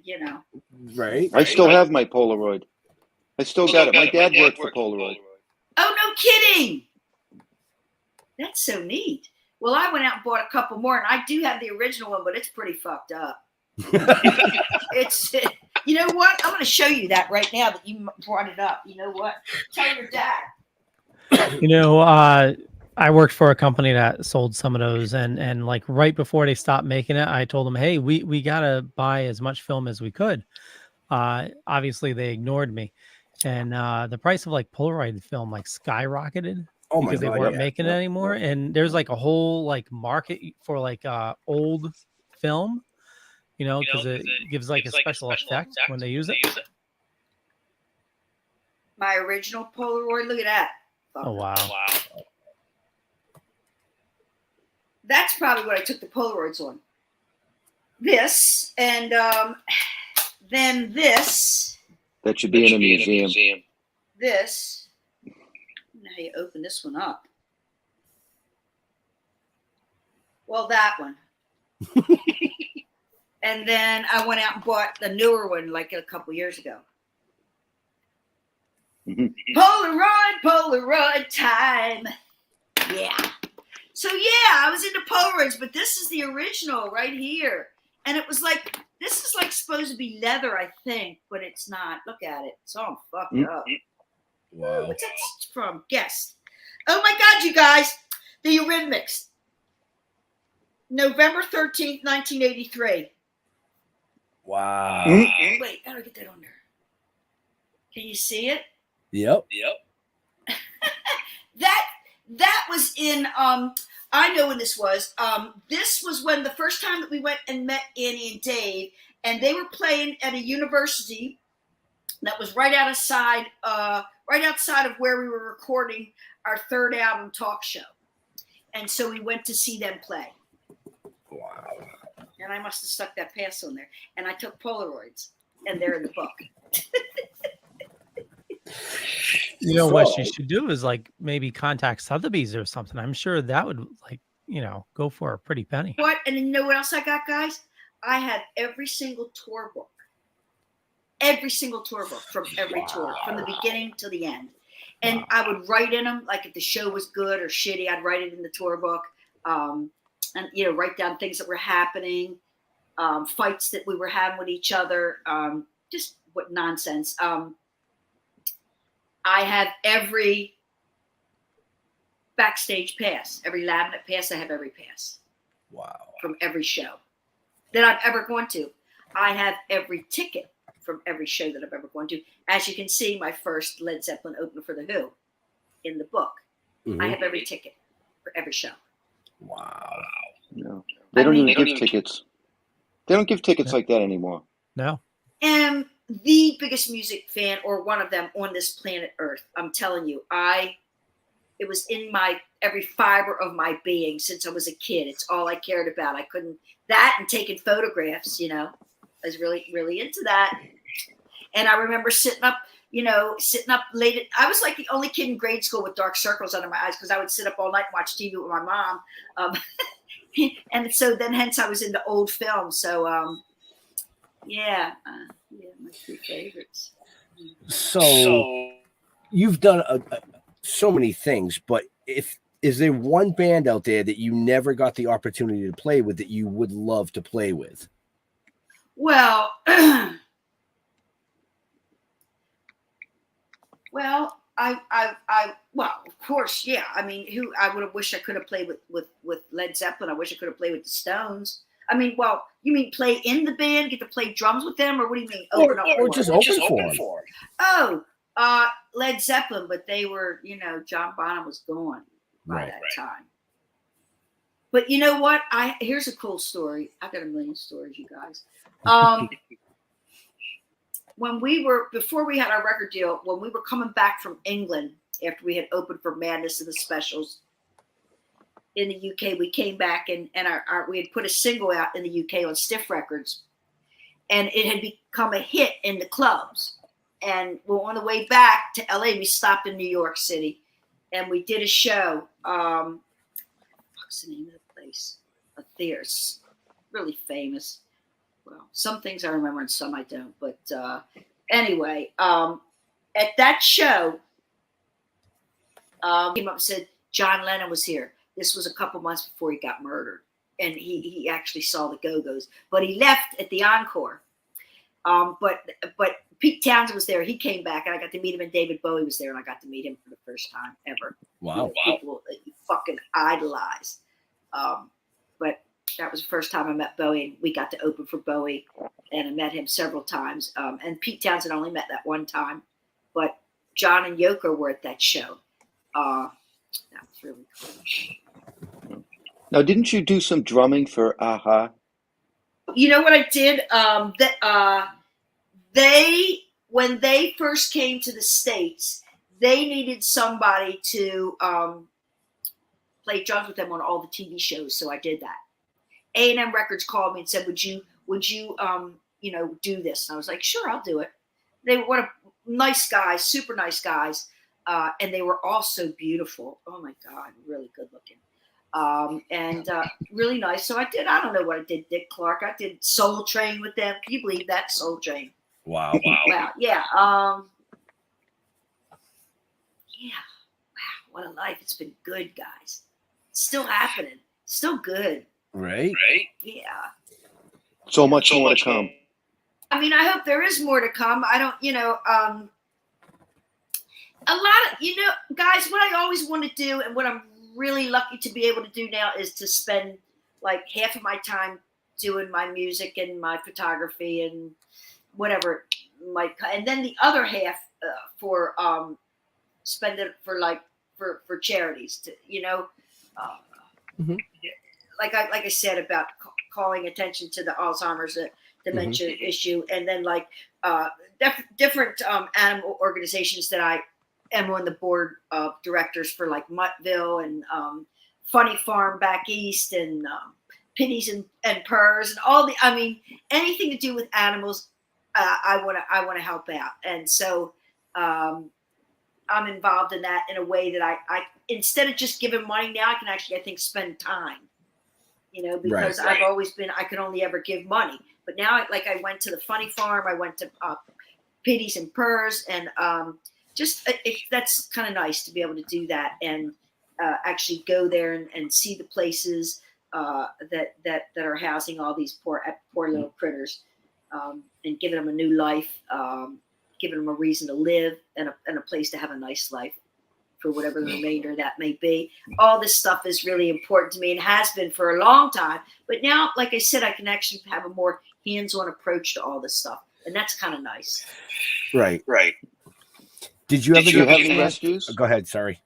Speaker 2: Right.
Speaker 1: I still have my Polaroid. I still got it. My dad worked for Polaroid.
Speaker 3: Oh, no kidding. That's so neat. Well, I went out and bought a couple more, and I do have the original one, but it's pretty fucked up. You know what? I'm going to show you that right now that you brought it up. You know what? Tell your dad.
Speaker 6: I worked for a company that sold some of those, and like right before they stopped making it, I told them, hey, we got to buy as much film as we could. Obviously, they ignored me. And the price of like Polaroid film like skyrocketed.
Speaker 2: Oh my
Speaker 6: because they
Speaker 2: God,
Speaker 6: weren't
Speaker 2: yeah.
Speaker 6: making it anymore. And there's like a whole like market for like old film, because it gives like a special effect when they use it.
Speaker 3: My original Polaroid, look at that.
Speaker 6: Oh, wow.
Speaker 3: That's probably what I took the Polaroids on. This, and then this.
Speaker 1: That should be in a museum.
Speaker 3: This. Now you open this one up. Well, that one. And then I went out and bought the newer one like a couple years ago. Polaroid time. Yeah. So yeah, I was into Polaroids, but this is the original right here. And it was like, this is like supposed to be leather, I think, but it's not. Look at it. It's all fucked up.
Speaker 2: Wow.
Speaker 3: What's that from? Guess. Oh my God, you guys. The Eurythmics. November 13th, 1983.
Speaker 2: Wow.
Speaker 3: Wait, how do I get that on there? Can you see it?
Speaker 2: Yep.
Speaker 3: That was in I know when this was. This was when the first time that we went and met Annie and Dave, and they were playing at a university that was right outside of where we were recording our third album, Talk Show. And so we went to see them play.
Speaker 2: Wow.
Speaker 3: And I must have stuck that pass on there. And I took Polaroids, and they're in the book.
Speaker 6: What you should do is like maybe contact Sotheby's or something. I'm sure that would like, go for a pretty penny.
Speaker 3: What? And you know what else I got, guys? I had every single tour book. Every single tour book from every tour, from the beginning to the end. And I would write in them, like if the show was good or shitty, I'd write it in the tour book. And, write down things that were happening, fights that we were having with each other, just what nonsense. I have every backstage pass, every laminate pass. I have every pass.
Speaker 2: Wow.
Speaker 3: From every show that I've ever gone to. I have every ticket from every show that I've ever gone to. As you can see, my first Led Zeppelin opener for The Who in the book.
Speaker 2: Mm-hmm.
Speaker 3: I have every ticket for every show.
Speaker 2: Wow.
Speaker 1: No. They don't even give tickets. They don't give tickets like that anymore.
Speaker 6: No.
Speaker 3: And the biggest music fan, or one of them, on this planet Earth. I'm telling you, it was in my every fiber of my being since I was a kid. It's all I cared about. I couldn't, that and taking photographs, I was really, really into that. And I remember sitting up late. I was like the only kid in grade school with dark circles under my eyes because I would sit up all night and watch TV with my mom. And so then hence I was into old films. So, my two favorites.
Speaker 2: So you've done so many things, but is there one band out there that you never got the opportunity to play with that you would love to play with?
Speaker 3: Well, well, of course, yeah. I mean, I would have wished I could have played with Led Zeppelin. I wish I could have played with the Stones. I mean, well, you mean play in the band, get to play drums with them, or what do you mean?
Speaker 2: Or just open for them.
Speaker 3: Oh, Led Zeppelin, but they were, John Bonham was gone by that time. But you know what? Here's a cool story. I've got a million stories, you guys. Before we had our record deal, when we were coming back from England after we had opened for Madness and the Specials in the UK, we came back and we had put a single out in the UK on Stiff Records, and it had become a hit in the clubs. And we're on the way back to LA. We stopped in New York City, and we did a show. What's the name of the place? A theater, really famous. Well, some things I remember and some I don't. But anyway, at that show, came up and said John Lennon was here. This was a couple months before he got murdered, and he actually saw the Go-Go's, but he left at the encore. But Pete Townsend was there. He came back, and I got to meet him, and David Bowie was there, and I got to meet him for the first time ever.
Speaker 2: Wow.
Speaker 3: People that you fucking idolize. But that was the first time I met Bowie, and we got to open for Bowie, and I met him several times. And Pete Townsend only met that one time, but John and Yoko were at that show. That was really cool.
Speaker 1: Now, didn't you do some drumming for Aha?
Speaker 3: You know what I did? When they first came to the States, they needed somebody to play drums with them on all the TV shows. So I did that. A&M Records called me and said, would you do this? And I was like, sure, I'll do it. They were a nice guys, super nice guys. And they were all so beautiful. Oh my God, really good looking. And really nice. So I don't know what I did, Dick Clark. I did Soul Train with them. Can you believe that? Soul Train.
Speaker 2: Wow.
Speaker 3: Wow. Yeah. Yeah. Wow. What a life. It's been good, guys. It's still happening. Still good.
Speaker 2: Right.
Speaker 3: Yeah.
Speaker 1: So much more to come.
Speaker 3: I mean, I hope there is more to come. I don't, a lot of, guys, what I always want to do and what I'm really lucky to be able to do now is to spend like half of my time doing my music and my photography and whatever, and then the other half for spend it for charities to like I said about calling attention to the Alzheimer's dementia issue, and then like different animal organizations that I am on the board of directors for, like Muttville and Funny Farm back east and Pitties and Purrs and all anything to do with animals. I want to help out, and so I'm involved in that in a way that I instead of just giving money now, I can actually, I think, spend time. Because I've always been, I could only ever give money, but now I went to the Funny Farm, I went to Pitties and Purrs, and that's kind of nice to be able to do that and actually go there and see the places that are housing all these poor little critters, and giving them a new life, giving them a reason to live and a place to have a nice life for whatever the remainder of that may be. All this stuff is really important to me and has been for a long time. But now, like I said, I can actually have a more hands-on approach to all this stuff, and that's kind of nice.
Speaker 2: Right. Did you have
Speaker 1: any rescues?
Speaker 2: Go ahead. Sorry.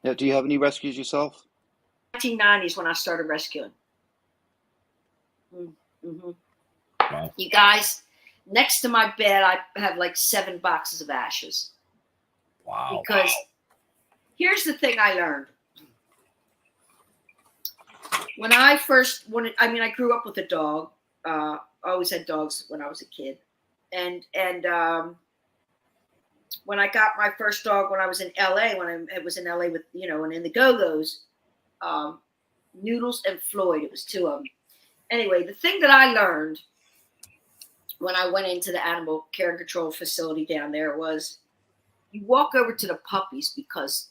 Speaker 1: Yeah. Do you have any rescues yourself?
Speaker 3: 1990s when I started rescuing. Mm-hmm.
Speaker 2: Wow.
Speaker 3: You guys, next to my bed, I have like 7 boxes of ashes.
Speaker 2: Wow.
Speaker 3: Because here's the thing I learned. When I first wanted, I grew up with a dog. I always had dogs when I was a kid. And when I got my first dog when I was in LA, when I was in LA with, and in the Go-Go's, Noodles and Floyd, it was 2 of them. Anyway, the thing that I learned when I went into the animal care and control facility down there was you walk over to the puppies because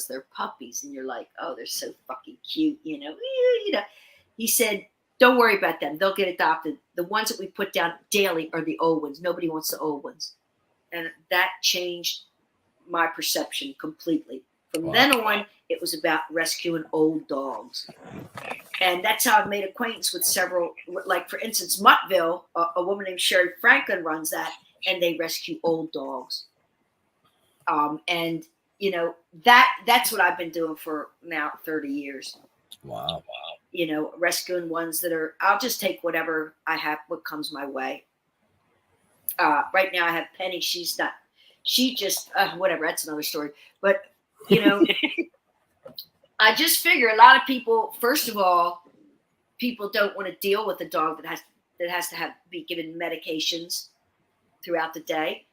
Speaker 3: they're puppies and you're like, oh, they're so fucking cute, He said, don't worry about them. They'll get adopted. The ones that we put down daily are the old ones. Nobody wants the old ones. And that changed my perception completely. From then on, it was about rescuing old dogs. And that's how I've made acquaintance with several, like for instance, Muttville, a woman named Sherry Franklin runs that, and they rescue old dogs. And you know, that's what I've been doing for now 30 years.
Speaker 2: Wow.
Speaker 3: You know, rescuing ones that are, I'll just take whatever I have, what comes my way. Right now I have Penny. She just, whatever, that's another story. But, you know, I just figure a lot of people, first of all, people don't want to deal with a dog that has to be given medications throughout the day.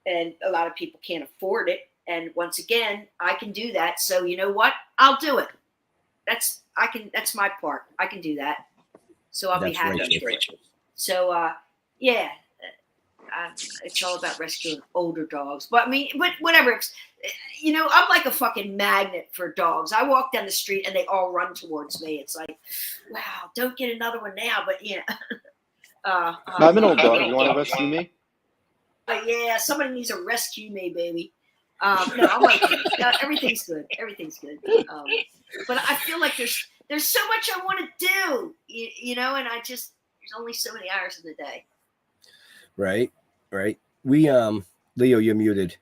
Speaker 3: And a lot of people can't afford it. And once again, I can do that. So you know what? I'll do it. That's my part. I can do that. So I'll be happy to do it. So yeah, it's all about rescuing older dogs. But I mean, but whatever. You know, I'm like a fucking magnet for dogs. I walk down the street and they all run towards me. It's like, wow, don't get another one now. But yeah.
Speaker 1: I'm an old dog. You want to rescue me?
Speaker 3: Yeah, somebody needs to rescue me, baby. No, I'm like, everything's good. Everything's good. But I feel like there's so much I want to do, you know, and there's only so many hours in the day.
Speaker 2: Right. We, Leo, you're muted.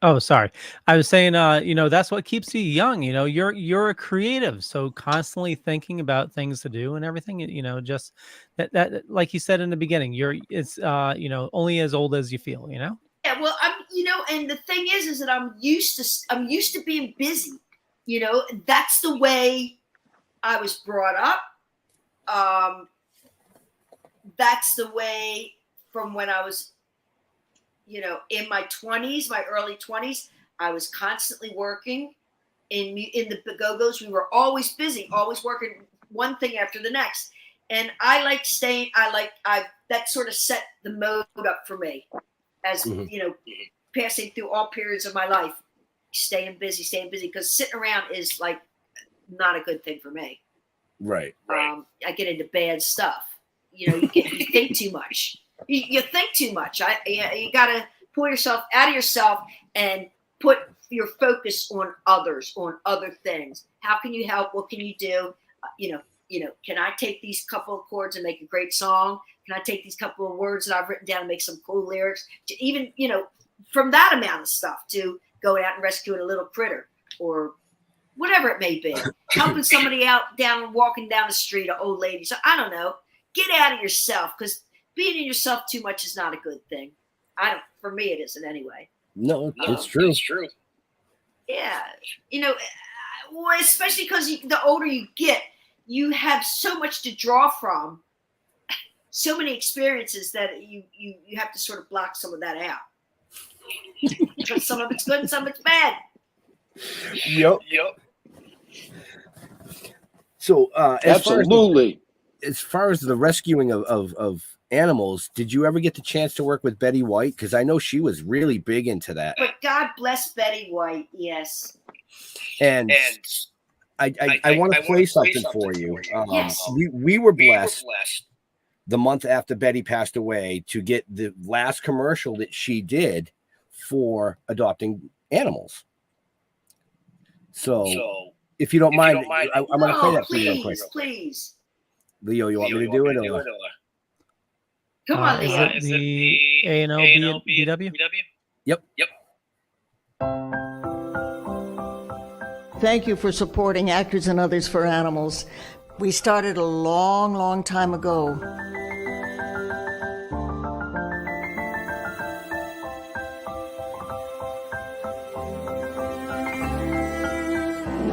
Speaker 6: Oh, sorry. I was saying, you know, that's what keeps you young. You know, you're a creative, so constantly thinking about things to do and everything. You know, just that like you said in the beginning, it's you know, only as old as you feel. You know.
Speaker 3: Yeah, well, you know, and the thing is that I'm used to being busy. You know, that's the way I was brought up. That's the way from when I was, you know, in my 20s, my early 20s, I was constantly working in the Go-Go's. We were always busy, always working one thing after the next. And I like staying, that sort of set the mode up for me as, you know, passing through all periods of my life, staying busy, because sitting around is like not a good thing for me.
Speaker 2: Right.
Speaker 3: I get into bad stuff. You know, you think too much. You think too much. You got to pull yourself out of yourself and put your focus on others, on other things. How can you help? What can you do? You know, can I take these couple of chords and make a great song? Can I take these couple of words that I've written down and make some cool lyrics? To even, you know, from that amount of stuff to going out and rescuing a little critter or whatever it may be. Helping somebody out walking down the street, an old lady. So I don't know. Get out of yourself, because being in yourself too much is not a good thing. For me, it isn't anyway.
Speaker 2: No, it's true. It's true.
Speaker 3: Yeah. You know, well, especially because the older you get, you have so much to draw from, so many experiences that you have to sort of block some of that out. Because some of it's good and some of it's bad.
Speaker 2: Yep. So,
Speaker 1: absolutely.
Speaker 2: As far as the rescuing of animals, did you ever get the chance to work with Betty White? Because I know she was really big into that.
Speaker 3: But God bless Betty White, yes.
Speaker 2: And I want to play something for you.
Speaker 3: Yes.
Speaker 2: We were blessed the month after Betty passed away to get the last commercial that she did for adopting animals. So if you don't mind, I'm going to play that for you real quick.
Speaker 3: Please.
Speaker 2: Leo, you want me to do it? Or?
Speaker 3: Come on,
Speaker 6: Is
Speaker 3: Leo.
Speaker 6: it the A&O BW?
Speaker 2: Yep.
Speaker 8: Thank you for supporting Actors and Others for Animals. We started a long, long time ago.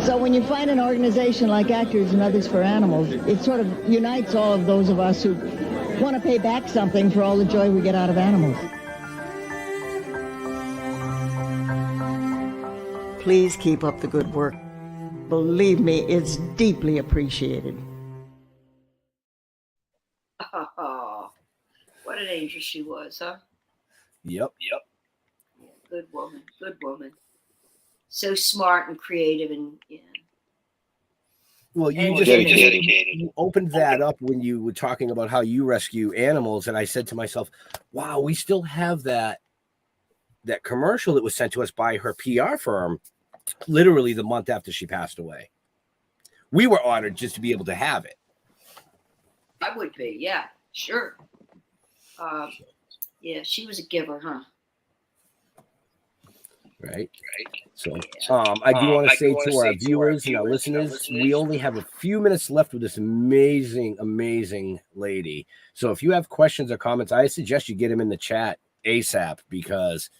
Speaker 8: So when you find an organization like Actors and Others for Animals, it sort of unites all of those of us who want to pay back something for all the joy we get out of animals. Please keep up the good work. Believe me, it's deeply appreciated.
Speaker 3: Oh, what an angel she was, huh?
Speaker 2: Yep.
Speaker 3: Yeah, good woman. So smart and creative and yeah.
Speaker 2: Well, you opened that up when you were talking about how you rescue animals, and I said to myself, wow, we still have that that commercial that was sent to us by her PR firm literally the month after she passed away. We were honored just to be able to have it.
Speaker 3: I would be, yeah, sure. Yeah, she was a giver, huh?
Speaker 2: Right. So I do want to say to our viewers and our listeners, we only have a few minutes left with this amazing, amazing lady. So if you have questions or comments, I suggest you get them in the chat ASAP, because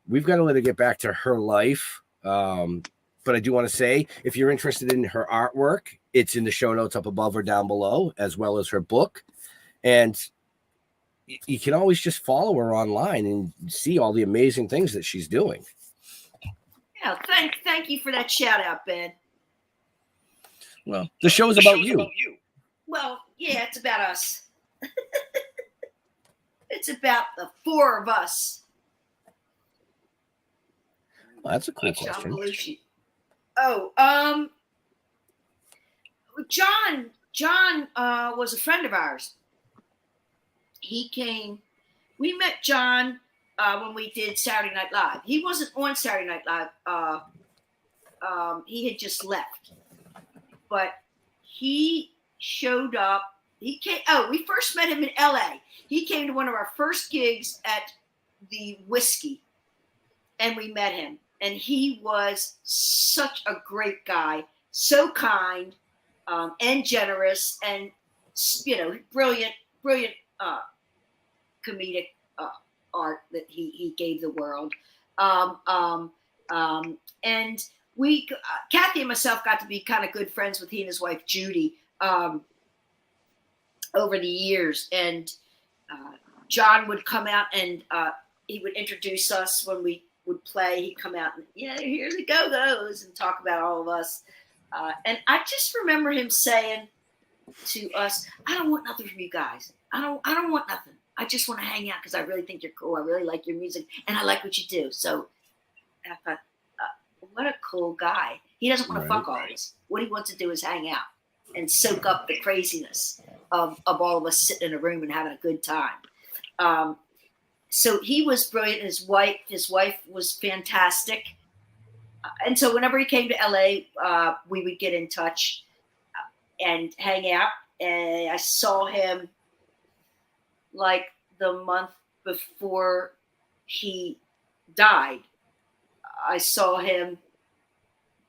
Speaker 2: we've got to let her get back to her life. But I do want to say, if you're interested in her artwork, it's in the show notes up above or down below, as well as her book. And you can always just follow her online and see all the amazing things that she's doing.
Speaker 3: Yeah, thank you for that shout out, Ben.
Speaker 2: Well, the show is about you.
Speaker 3: Well, yeah, it's about us. It's about the four of us.
Speaker 2: Well, that's a cool question.
Speaker 3: Oh, John was a friend of ours. He came. We met John when we did Saturday Night Live. He wasn't on Saturday Night Live. He had just left, but he showed up. He came. Oh, we first met him in L.A. He came to one of our first gigs at the Whiskey, and we met him. And he was such a great guy, so kind and generous, and brilliant comedic art that he gave the world. And we, Kathy and myself, got to be kind of good friends with he and his wife Judy over the years. And John would come out and he would introduce us when we would play. He'd come out and, here's the Go-Go's, and talk about all of us. And I just remember him saying to us, I don't want nothing from you guys. I don't want nothing. I just want to hang out because I really think you're cool. I really like your music and I like what you do. So I thought, what a cool guy. He doesn't want to fuck all of us. What he wants to do is hang out and soak up the craziness of all of us sitting in a room and having a good time. So he was brilliant. His wife was fantastic. And so whenever he came to LA, we would get in touch and hang out. And I saw him like the month before he died. I saw him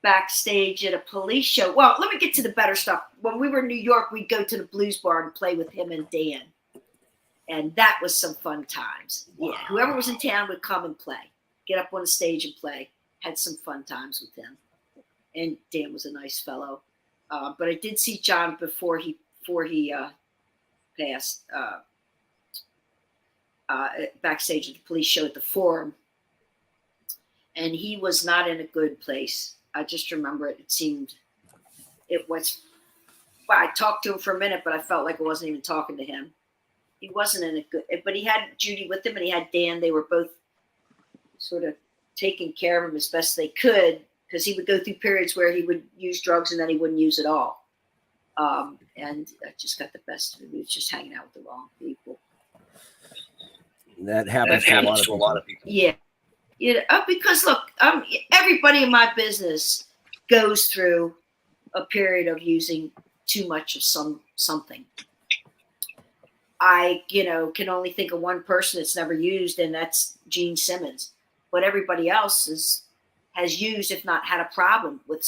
Speaker 3: backstage at a police show. Well, let me get to the better stuff. When we were in New York, we'd go to the Blues Bar and play with him and Dan. And that was some fun times. Wow. Yeah, whoever was in town would come and play. Get up on the stage and play. Had some fun times with him. And Dan was a nice fellow. But I did see John before he passed backstage at the police show at the Forum. And he was not in a good place. I just remember I talked to him for a minute, but I felt like I wasn't even talking to him. He wasn't in a good, but he had Judy with him and he had Dan. They were both sort of taking care of him as best they could, because he would go through periods where he would use drugs and then he wouldn't use it all. And I just got the best of him. He was just hanging out with the wrong people.
Speaker 2: That happens to a lot of people.
Speaker 3: Yeah. Because look, everybody in my business goes through a period of using too much of something. I, can only think of one person that's never used, and that's Gene Simmons. But everybody else has used, if not had a problem with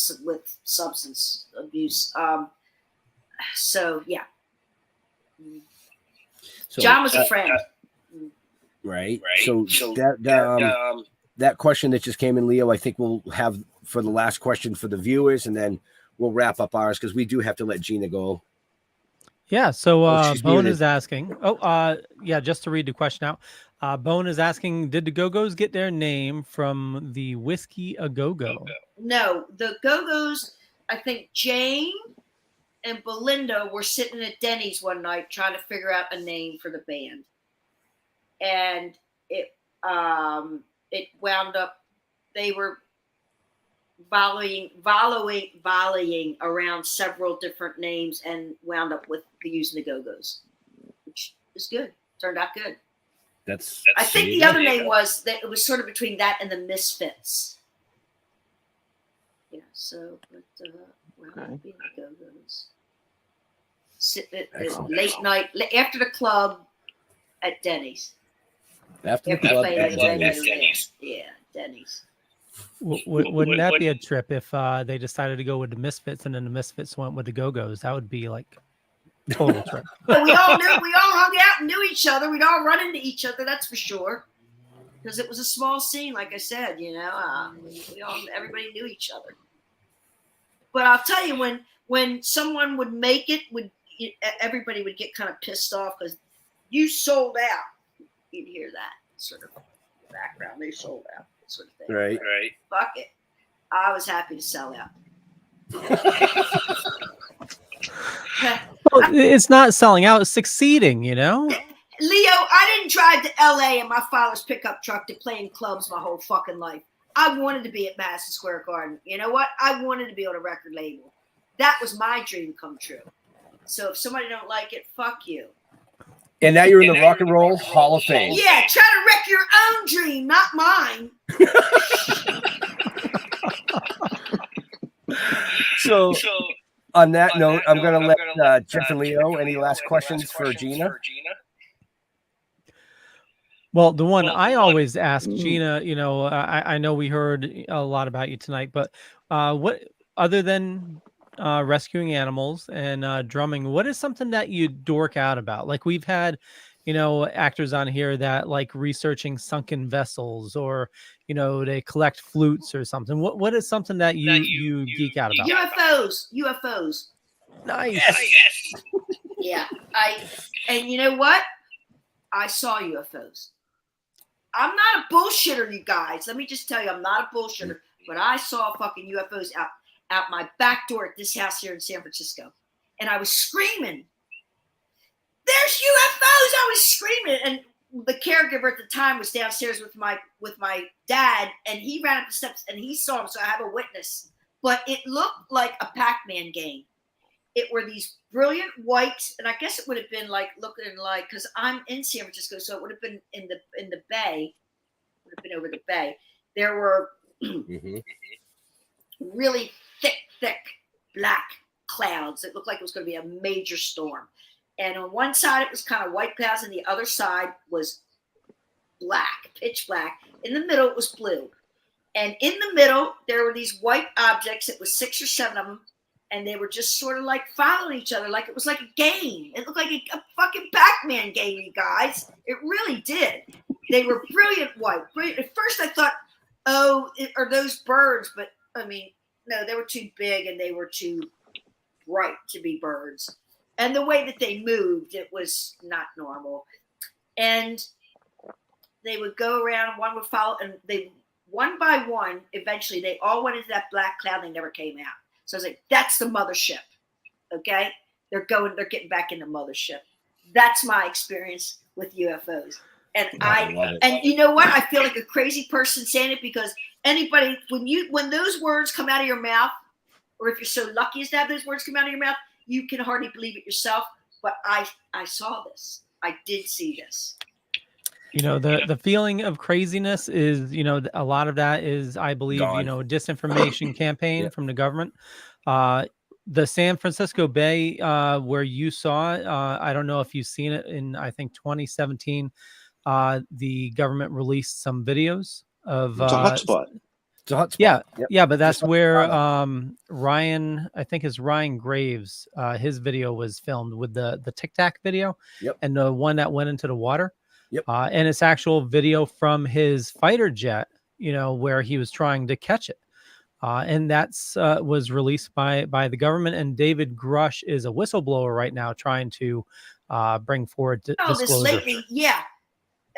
Speaker 3: substance abuse. So yeah. So, John was a friend.
Speaker 2: Right. So that question that just came in, Leo, I think we'll have for the last question for the viewers, and then we'll wrap up ours because we do have to let Gina go.
Speaker 6: Yeah. So Bone is asking. Just to read the question out. Bone is asking, did the Go-Go's get their name from the Whiskey A Go-Go?
Speaker 3: No, the Go-Go's, I think Jane and Belinda were sitting at Denny's one night trying to figure out a name for the band. And it wound up, they were volleying around several different names and wound up with using the Go-Go's, which is good. Turned out good. I think the other name was that it was sort of between that and the Misfits. Yeah. So, but being the Go-Go's. Sit at late night after the club at Denny's.
Speaker 2: After the club at
Speaker 3: Denny's. Yeah, Denny's.
Speaker 6: Wouldn't that be a trip if they decided to go with the Misfits and then the Misfits went with the Go-Go's? That would be like total trip.
Speaker 3: But we all hung out and knew each other. We'd all run into each other, that's for sure. Because it was a small scene, like I said, everybody knew each other. But I'll tell you, when someone would make it, everybody would get kind of pissed off because you sold out. You'd hear that sort of background. They sold out, sort of thing.
Speaker 2: Right.
Speaker 3: Fuck it. I was happy to sell out.
Speaker 6: Well, it's not selling out; it's succeeding. Leo,
Speaker 3: I didn't drive to LA in my father's pickup truck to play in clubs my whole fucking life. I wanted to be at Madison Square Garden. You know what? I wanted to be on a record label. That was my dream come true. So if somebody don't like it, fuck you.
Speaker 2: And now you're in the Rock and Roll Hall of Fame.
Speaker 3: Yeah, try to wreck your own dream, not mine.
Speaker 2: So on that note, I'm going to let Jeff and Leo, any last questions for Gina?
Speaker 6: Well, the one I always ask Gina, I know we heard a lot about you tonight, but what other than rescuing animals and drumming, what is something that you dork out about? Like we've had, actors on here that like researching sunken vessels or, they collect flutes or something. What is something that you geek out about?
Speaker 3: UFOs.
Speaker 6: Nice.
Speaker 3: Yes. Yeah. And you know what? I saw UFOs. I'm not a bullshitter, you guys. Let me just tell you, I'm not a bullshitter, but I saw fucking UFOs out my back door at this house here in San Francisco. And I was screaming, there's UFOs! I was screaming. And the caregiver at the time was downstairs with my dad, and he ran up the steps and he saw him, so I have a witness. But it looked like a Pac-Man game. It were these brilliant whites, and I guess it would have been like looking like, because I'm in San Francisco, so it would have been in the bay. Would have been over the bay. There were really thick black clouds. It looked like it was going to be a major storm. And on one side it was kind of white clouds, and the other side was black, pitch black. In the middle it was blue. And in the middle there were these white objects. It was 6 or 7 of them. And they were just sort of like following each other, like it was like a game. It looked like a fucking Pac-Man game, you guys. It really did. They were brilliant white. At first I thought, are those birds? But I mean, no, they were too big and they were too bright to be birds. And the way that they moved, it was not normal. And they would go around, one would follow, and they, one by one, eventually they all went into that black cloud. They never came out. So I was like, that's the mothership. Okay. They're getting back in the mothership. That's my experience with UFOs. And and you know what? I feel like a crazy person saying it, because anybody, when those words come out of your mouth, or if you're so lucky as to have those words come out of your mouth, you can hardly believe it yourself. But I saw this. I did see this.
Speaker 6: The feeling of craziness is, a lot of that is, I believe, a disinformation campaign from the government. The San Francisco Bay, where you saw it, I don't know if you've seen it in, I think 2017, the government released some videos of
Speaker 1: it's a hotspot.
Speaker 2: It's a hotspot.
Speaker 6: Yeah. Yeah. But that's where Ryan, I think it's Ryan Graves, his video was filmed with the Tic Tac video.
Speaker 2: Yep.
Speaker 6: And the one that went into the water.
Speaker 2: Yep.
Speaker 6: And it's actual video from his fighter jet, where he was trying to catch it. And that's was released by the government. And David Grush is a whistleblower right now trying to bring forward disclosure.
Speaker 3: This lately, yeah.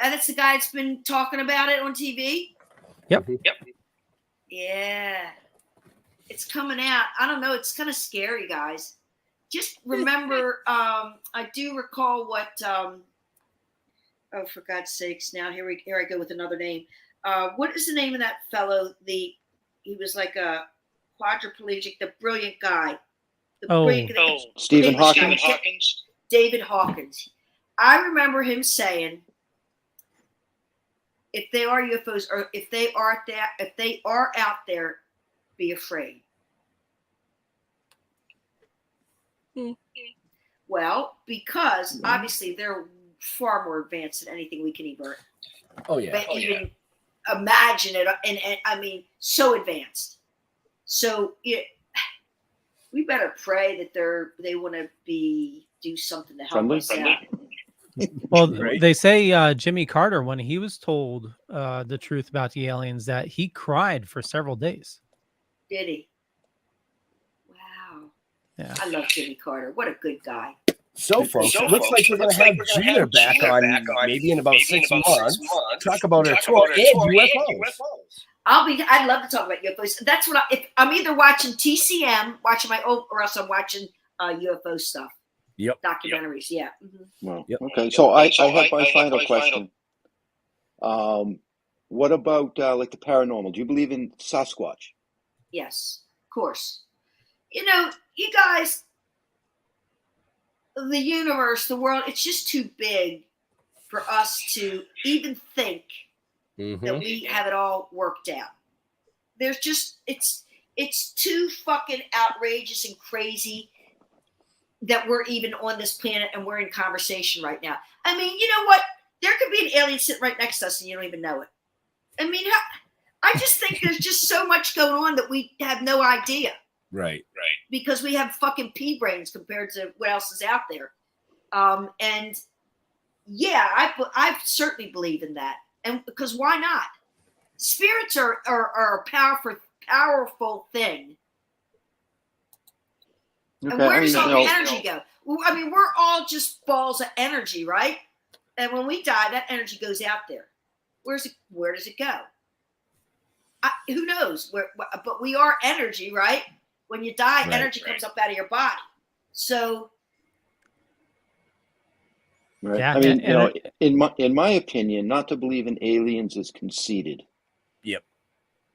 Speaker 3: And it's the guy that's been talking about it on TV.
Speaker 6: Yep.
Speaker 3: Yeah. It's coming out. I don't know. It's kind of scary, guys. Just remember, I do recall what... oh, for God's sakes! Now here I go with another name. What is the name of that fellow? He was like a quadriplegic, the brilliant guy.
Speaker 1: Stephen Hawking.
Speaker 3: David Hawkins. I remember him saying if they are UFOs, or if they are out there, be afraid. Well, because obviously they're far more advanced than anything we can even imagine it, and I mean, so advanced. So we better pray that they want to do something to help us out.
Speaker 6: Well, they say Jimmy Carter, when he was told the truth about the aliens, that he cried for several days.
Speaker 3: Did he? Wow.
Speaker 6: Yeah.
Speaker 3: I love Jimmy Carter. What a good guy.
Speaker 2: So, folks, it looks like we're going to have Gina back on maybe in about 6 months. Talk about her tour and UFOs.
Speaker 3: I'd love to talk about UFOs. That's what I'm either watching TCM, or else I'm watching UFO stuff.
Speaker 2: Yep.
Speaker 3: Documentaries. Yeah. Mm-hmm.
Speaker 1: Well, okay. So I have my final question. What about like the paranormal? Do you believe in Sasquatch?
Speaker 3: Yes, of course. You guys, the universe, the world, it's just too big for us to even think that we have it all worked out. There's just, it's too fucking outrageous and crazy that we're even on this planet and we're in conversation right now. I mean, you know what? There could be an alien sitting right next to us and you don't even know it. I mean, I just think there's just so much going on that we have no idea.
Speaker 2: Right.
Speaker 3: Because we have fucking pea brains compared to what else is out there. And yeah, I certainly believe in that. And because why not? Spirits are a powerful thing.
Speaker 1: Okay.
Speaker 3: And where does all the energy go? Well, I mean, we're all just balls of energy, right? And when we die, that energy goes out there. Where does it go? Who knows? But we are energy, right? When you die, energy comes up out of your body. So,
Speaker 1: I mean, in my opinion, not to believe in aliens is conceited.
Speaker 2: Yep.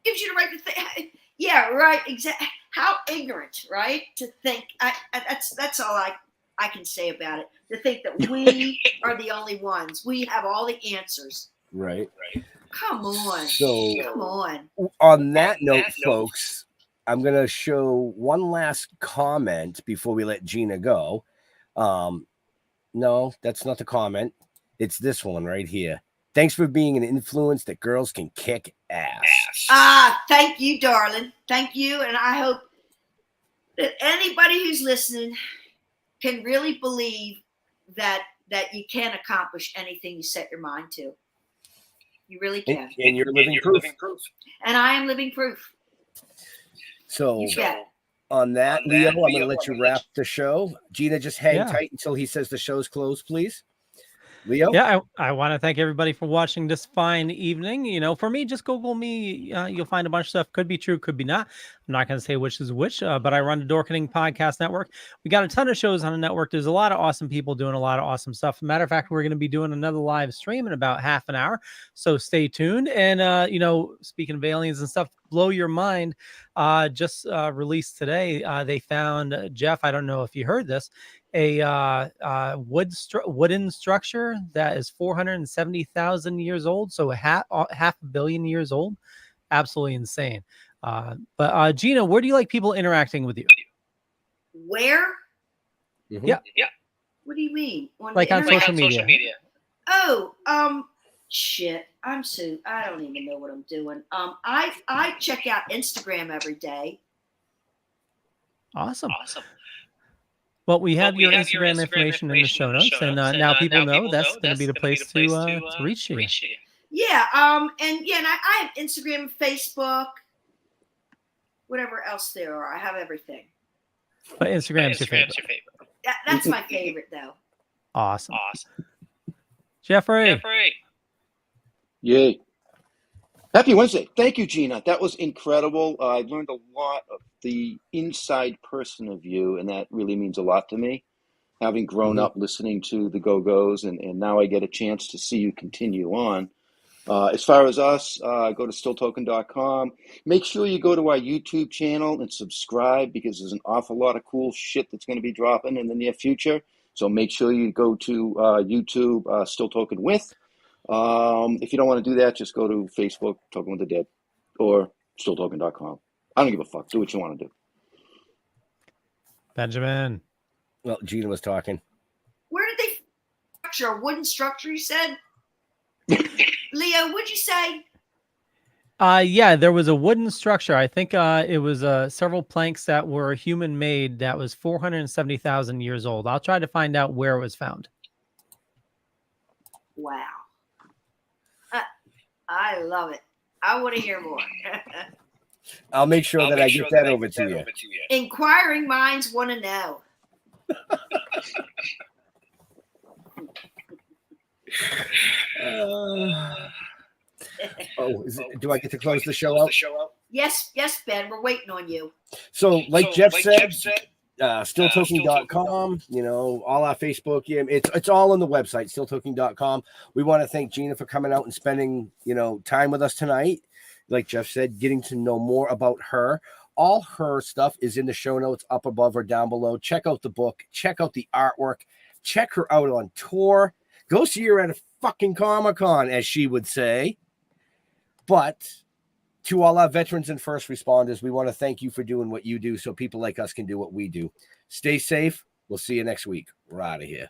Speaker 3: Gives you the right to think. Yeah, right. Exactly. How ignorant, right? To think. That's all I can say about it. To think that we are the only ones. We have all the answers.
Speaker 2: Right.
Speaker 3: Come on.
Speaker 2: So,
Speaker 3: come on.
Speaker 2: On that note, folks, I'm going to show one last comment before we let Gina go. No, that's not the comment. It's this one right here. Thanks for being an influence that girls can kick ass.
Speaker 3: Thank you, darling. Thank you. And I hope that anybody who's listening can really believe that you can accomplish anything you set your mind to. You really can.
Speaker 2: And you're living proof.
Speaker 3: And I am living proof.
Speaker 2: So on that, Leo, I'm going to let you wrap the show. Gina, just hang tight until he says the show's closed, please. Leo?
Speaker 6: Yeah, I want to thank everybody for watching this fine evening. For me, just Google me. You'll find a bunch of stuff. Could be true, could be not. I'm not going to say which is which, but I run the Dorkening Podcast Network. We got a ton of shows on the network. There's a lot of awesome people doing a lot of awesome stuff. Matter of fact, we're going to be doing another live stream in about half an hour. So stay tuned. And, speaking of aliens and stuff, blow your mind. Just released today. They found, Jeff, I don't know if you heard this, a wooden structure that is 470,000 years old, so half a billion years old. Absolutely insane. But Gina, where do you like people interacting with you?
Speaker 3: Where?
Speaker 6: Yeah.
Speaker 3: What do you mean?
Speaker 6: On social media.
Speaker 3: Oh, shit. I don't even know what I'm doing. I check out Instagram every day.
Speaker 6: Awesome. Well, we have your Instagram information in the show notes, and now people know that's going to be the place to reach you.
Speaker 3: Yeah. And I have Instagram, Facebook, whatever else there are. I have everything.
Speaker 6: But Instagram's your favorite.
Speaker 3: That's my favorite, though.
Speaker 6: Awesome. Jeffrey.
Speaker 1: Yay. Happy Wednesday. Thank you, Gina. That was incredible. I learned a lot of the inside person of you, and that really means a lot to me. Having grown up listening to the Go-Go's, and now I get a chance to see you continue on. As far as us, go to stilltoken.com. Make sure you go to our YouTube channel and subscribe, because there's an awful lot of cool shit that's going to be dropping in the near future. So make sure you go to YouTube, Still Token With. If you don't want to do that, just go to Facebook, Talking with the Dead, or stilltalking.com. I don't give a fuck. Do what you want to do.
Speaker 6: Benjamin.
Speaker 2: Well, Gina was talking.
Speaker 3: Where did they structure a wooden structure? You said, Leo. What'd you say?
Speaker 6: Yeah, there was a wooden structure. I think it was several planks that were human made. That was 470,000 years old. I'll try to find out where it was found.
Speaker 3: Wow. I love it. I want to hear more.
Speaker 2: I'll make sure that I get that over to you.
Speaker 3: Inquiring minds want to know.
Speaker 2: Do I get to close the show out?
Speaker 3: Yes, Ben. We're waiting on you.
Speaker 2: So, like Jeff said, stilltoking.com, all our Facebook, it's all on the website, stilltoking.com. We want to thank Gina for coming out and spending, time with us tonight. Like Jeff said, getting to know more about her. All her stuff is in the show notes up above or down below. Check out the book. Check out the artwork. Check her out on tour. Go see her at a fucking Comic-Con, as she would say. But to all our veterans and first responders, we want to thank you for doing what you do so people like us can do what we do. Stay safe. We'll see you next week. We're out of here.